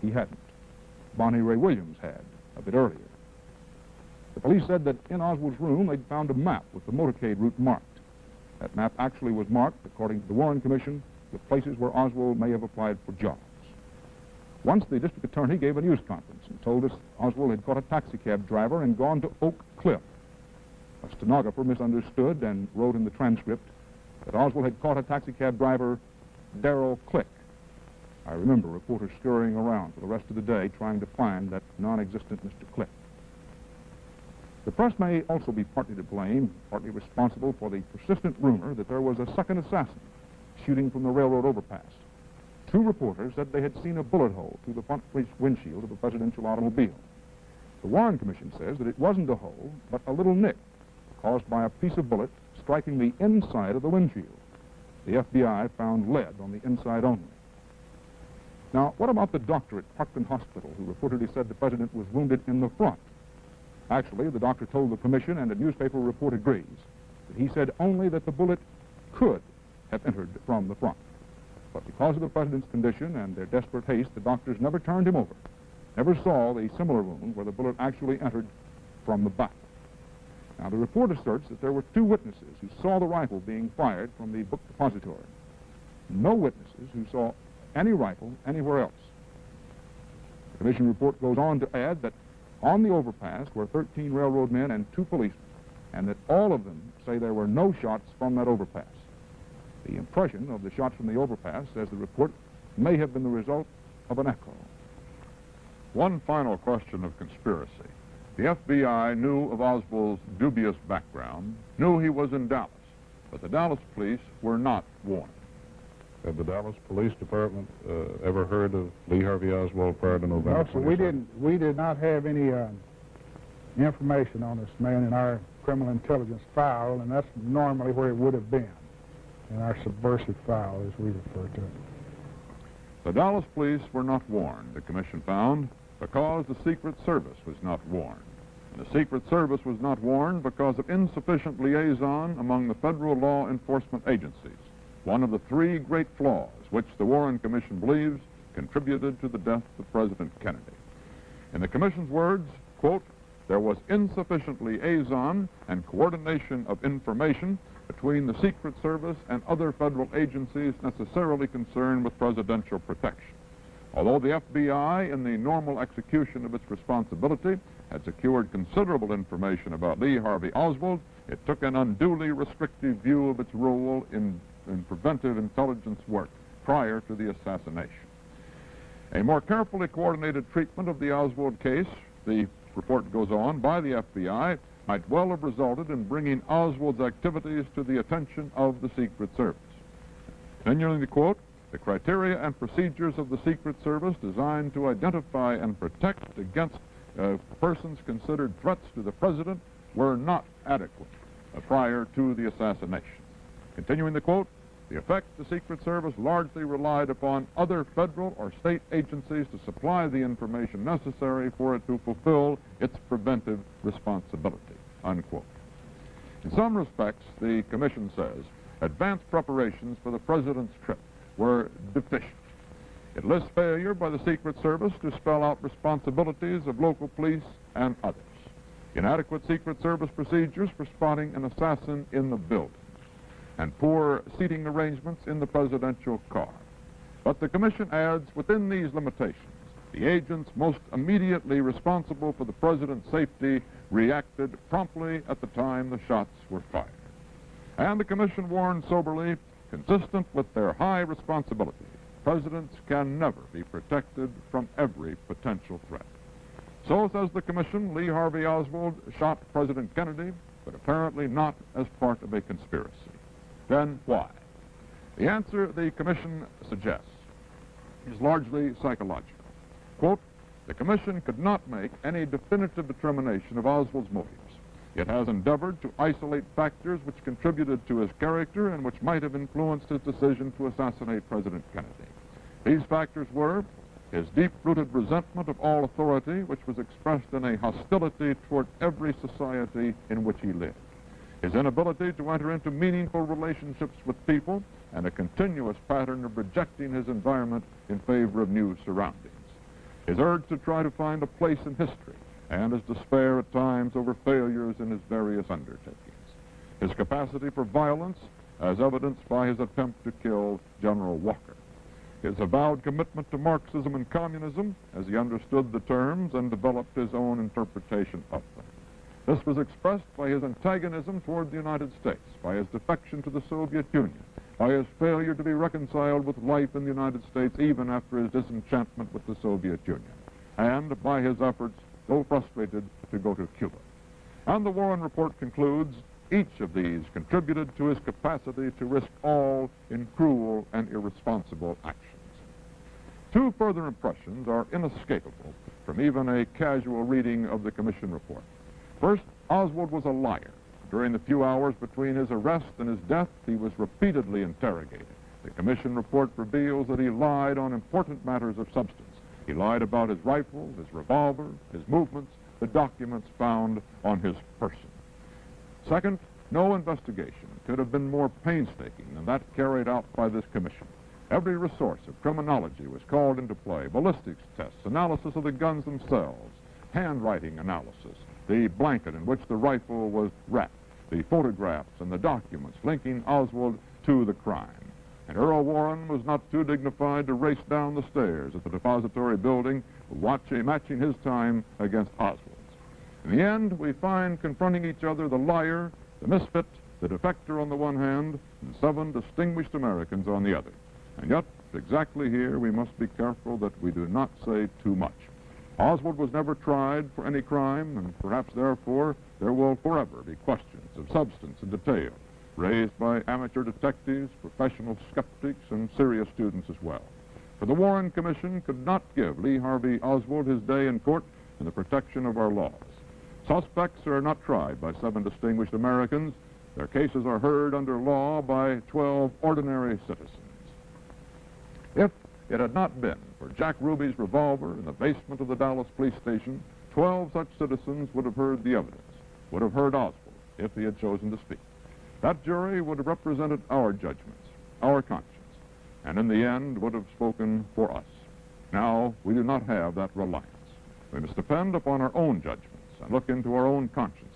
He hadn't. Bonnie Ray Williams had, a bit earlier. The police said that in Oswald's room they'd found a map with the motorcade route marked. That map actually was marked, according to the Warren Commission, with places where Oswald may have applied for jobs. Once the district attorney gave a news conference and told us Oswald had caught a taxicab driver and gone to Oak Cliff. A stenographer misunderstood and wrote in the transcript that Oswald had caught a taxicab driver, Darrell Click. I remember reporters scurrying around for the rest of the day trying to find that non-existent Mr. Click. The press may also be partly to blame, partly responsible for the persistent rumor that there was a second assassin shooting from the railroad overpass. 2 reporters said they had seen a bullet hole through the front windshield of a presidential automobile. The Warren Commission says that it wasn't a hole, but a little nick caused by a piece of bullet striking the inside of the windshield. The FBI found lead on the inside only. Now, what about the doctor at Parkland Hospital who reportedly said the president was wounded in the front? Actually, the doctor told the commission, and a newspaper report agrees, that he said only that the bullet could have entered from the front. But because of the president's condition and their desperate haste, the doctors never turned him over, never saw the similar wound where the bullet actually entered from the back. Now, the report asserts that there were 2 witnesses who saw the rifle being fired from the book depository. No witnesses who saw any rifle anywhere else. The commission report goes on to add that on the overpass were 13 railroad men and 2 policemen, and that all of them say there were no shots from that overpass. The impression of the shots from the overpass, says the report, may have been the result of an echo. One final question of conspiracy. The FBI knew of Oswald's dubious background, knew he was in Dallas, but the Dallas police were not warned. Had the Dallas Police Department ever heard of Lee Harvey Oswald prior to November? No, sir, we did not have any information on this man in our criminal intelligence file, and that's normally where it would have been, in our subversive file, as we refer to it. The Dallas police were not warned, the commission found, because the Secret Service was not warned. And the Secret Service was not warned because of insufficient liaison among the federal law enforcement agencies, one of the 3 great flaws which the Warren Commission believes contributed to the death of President Kennedy. In the commission's words, quote, there was insufficient liaison and coordination of information between the Secret Service and other federal agencies necessarily concerned with presidential protection. Although the FBI, in the normal execution of its responsibility, had secured considerable information about Lee Harvey Oswald, it took an unduly restrictive view of its role in preventive intelligence work prior to the assassination. A more carefully coordinated treatment of the Oswald case, the report goes on, by the FBI, might well have resulted in bringing Oswald's activities to the attention of the Secret Service. Continuing the quote, the criteria and procedures of the Secret Service designed to identify and protect against persons considered threats to the president were not adequate prior to the assassination. Continuing the quote, the effect the Secret Service largely relied upon other federal or state agencies to supply the information necessary for it to fulfill its preventive responsibility, unquote. In some respects, the commission says, advanced preparations for the president's trip were deficient. It lists failure by the Secret Service to spell out responsibilities of local police and others. Inadequate Secret Service procedures for spotting an assassin in the building, and poor seating arrangements in the presidential car. But the commission adds, within these limitations, the agents most immediately responsible for the president's safety reacted promptly at the time the shots were fired. And the commission warned soberly, consistent with their high responsibility, presidents can never be protected from every potential threat. So, says the commission, Lee Harvey Oswald shot President Kennedy, but apparently not as part of a conspiracy. Then why? The answer the commission suggests is largely psychological. Quote, the commission could not make any definitive determination of Oswald's motives. It has endeavored to isolate factors which contributed to his character and which might have influenced his decision to assassinate President Kennedy. These factors were his deep-rooted resentment of all authority, which was expressed in a hostility toward every society in which he lived, his inability to enter into meaningful relationships with people, and a continuous pattern of rejecting his environment in favor of new surroundings, his urge to try to find a place in history, and his despair at times over failures in his various undertakings, his capacity for violence, as evidenced by his attempt to kill General Walker, his avowed commitment to Marxism and communism, as he understood the terms and developed his own interpretation of them. This was expressed by his antagonism toward the United States, by his defection to the Soviet Union, by his failure to be reconciled with life in the United States even after his disenchantment with the Soviet Union, and by his efforts, though frustrated, to go to Cuba. And the Warren Report concludes, each of these contributed to his capacity to risk all in cruel and irresponsible actions. Two further impressions are inescapable from even a casual reading of the Commission report. First, Oswald was a liar. During the few hours between his arrest and his death, he was repeatedly interrogated. The Commission report reveals that he lied on important matters of substance. He lied about his rifle, his revolver, his movements, the documents found on his person. Second, no investigation could have been more painstaking than that carried out by this commission. Every resource of criminology was called into play: ballistics tests, analysis of the guns themselves, handwriting analysis, the blanket in which the rifle was wrapped, the photographs and the documents linking Oswald to the crime. And Earl Warren was not too dignified to race down the stairs at the depository building, matching his time against Oswald's. In the end, we find confronting each other the liar, the misfit, the defector on the one hand, and 7 distinguished Americans on the other. And yet, exactly here, we must be careful that we do not say too much. Oswald was never tried for any crime, and perhaps therefore there will forever be questions of substance and detail raised by amateur detectives, professional skeptics, and serious students as well. For the Warren Commission could not give Lee Harvey Oswald his day in court in the protection of our laws. Suspects are not tried by 7 distinguished Americans. Their cases are heard under law by 12 ordinary citizens. If it had not been for Jack Ruby's revolver in the basement of the Dallas police station, 12 such citizens would have heard the evidence, would have heard Oswald if he had chosen to speak. That jury would have represented our judgments, our conscience, and in the end would have spoken for us. Now, we do not have that reliance. We must depend upon our own judgments and look into our own consciences.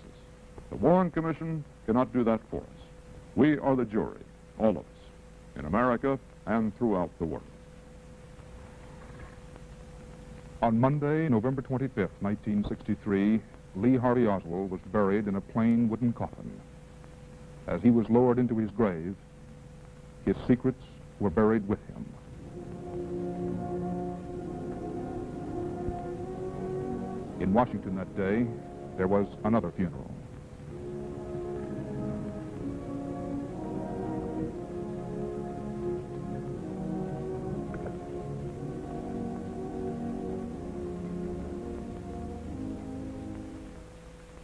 The Warren Commission cannot do that for us. We are the jury, all of us, in America and throughout the world. On Monday, November 25th, 1963, Lee Harvey Oswald was buried in a plain wooden coffin. As he was lowered into his grave, his secrets were buried with him. In Washington that day, there was another funeral.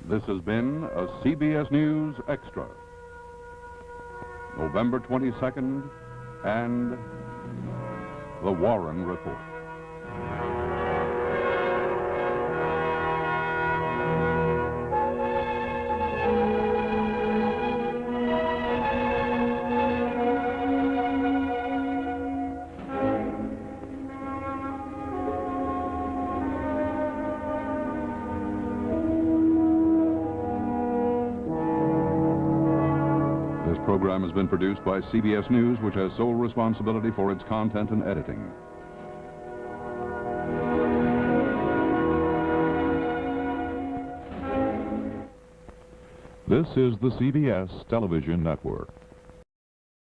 This has been a CBS News Extra. November 22nd and the Warren Report. This program has been produced by CBS News, which has sole responsibility for its content and editing. This is the CBS Television Network.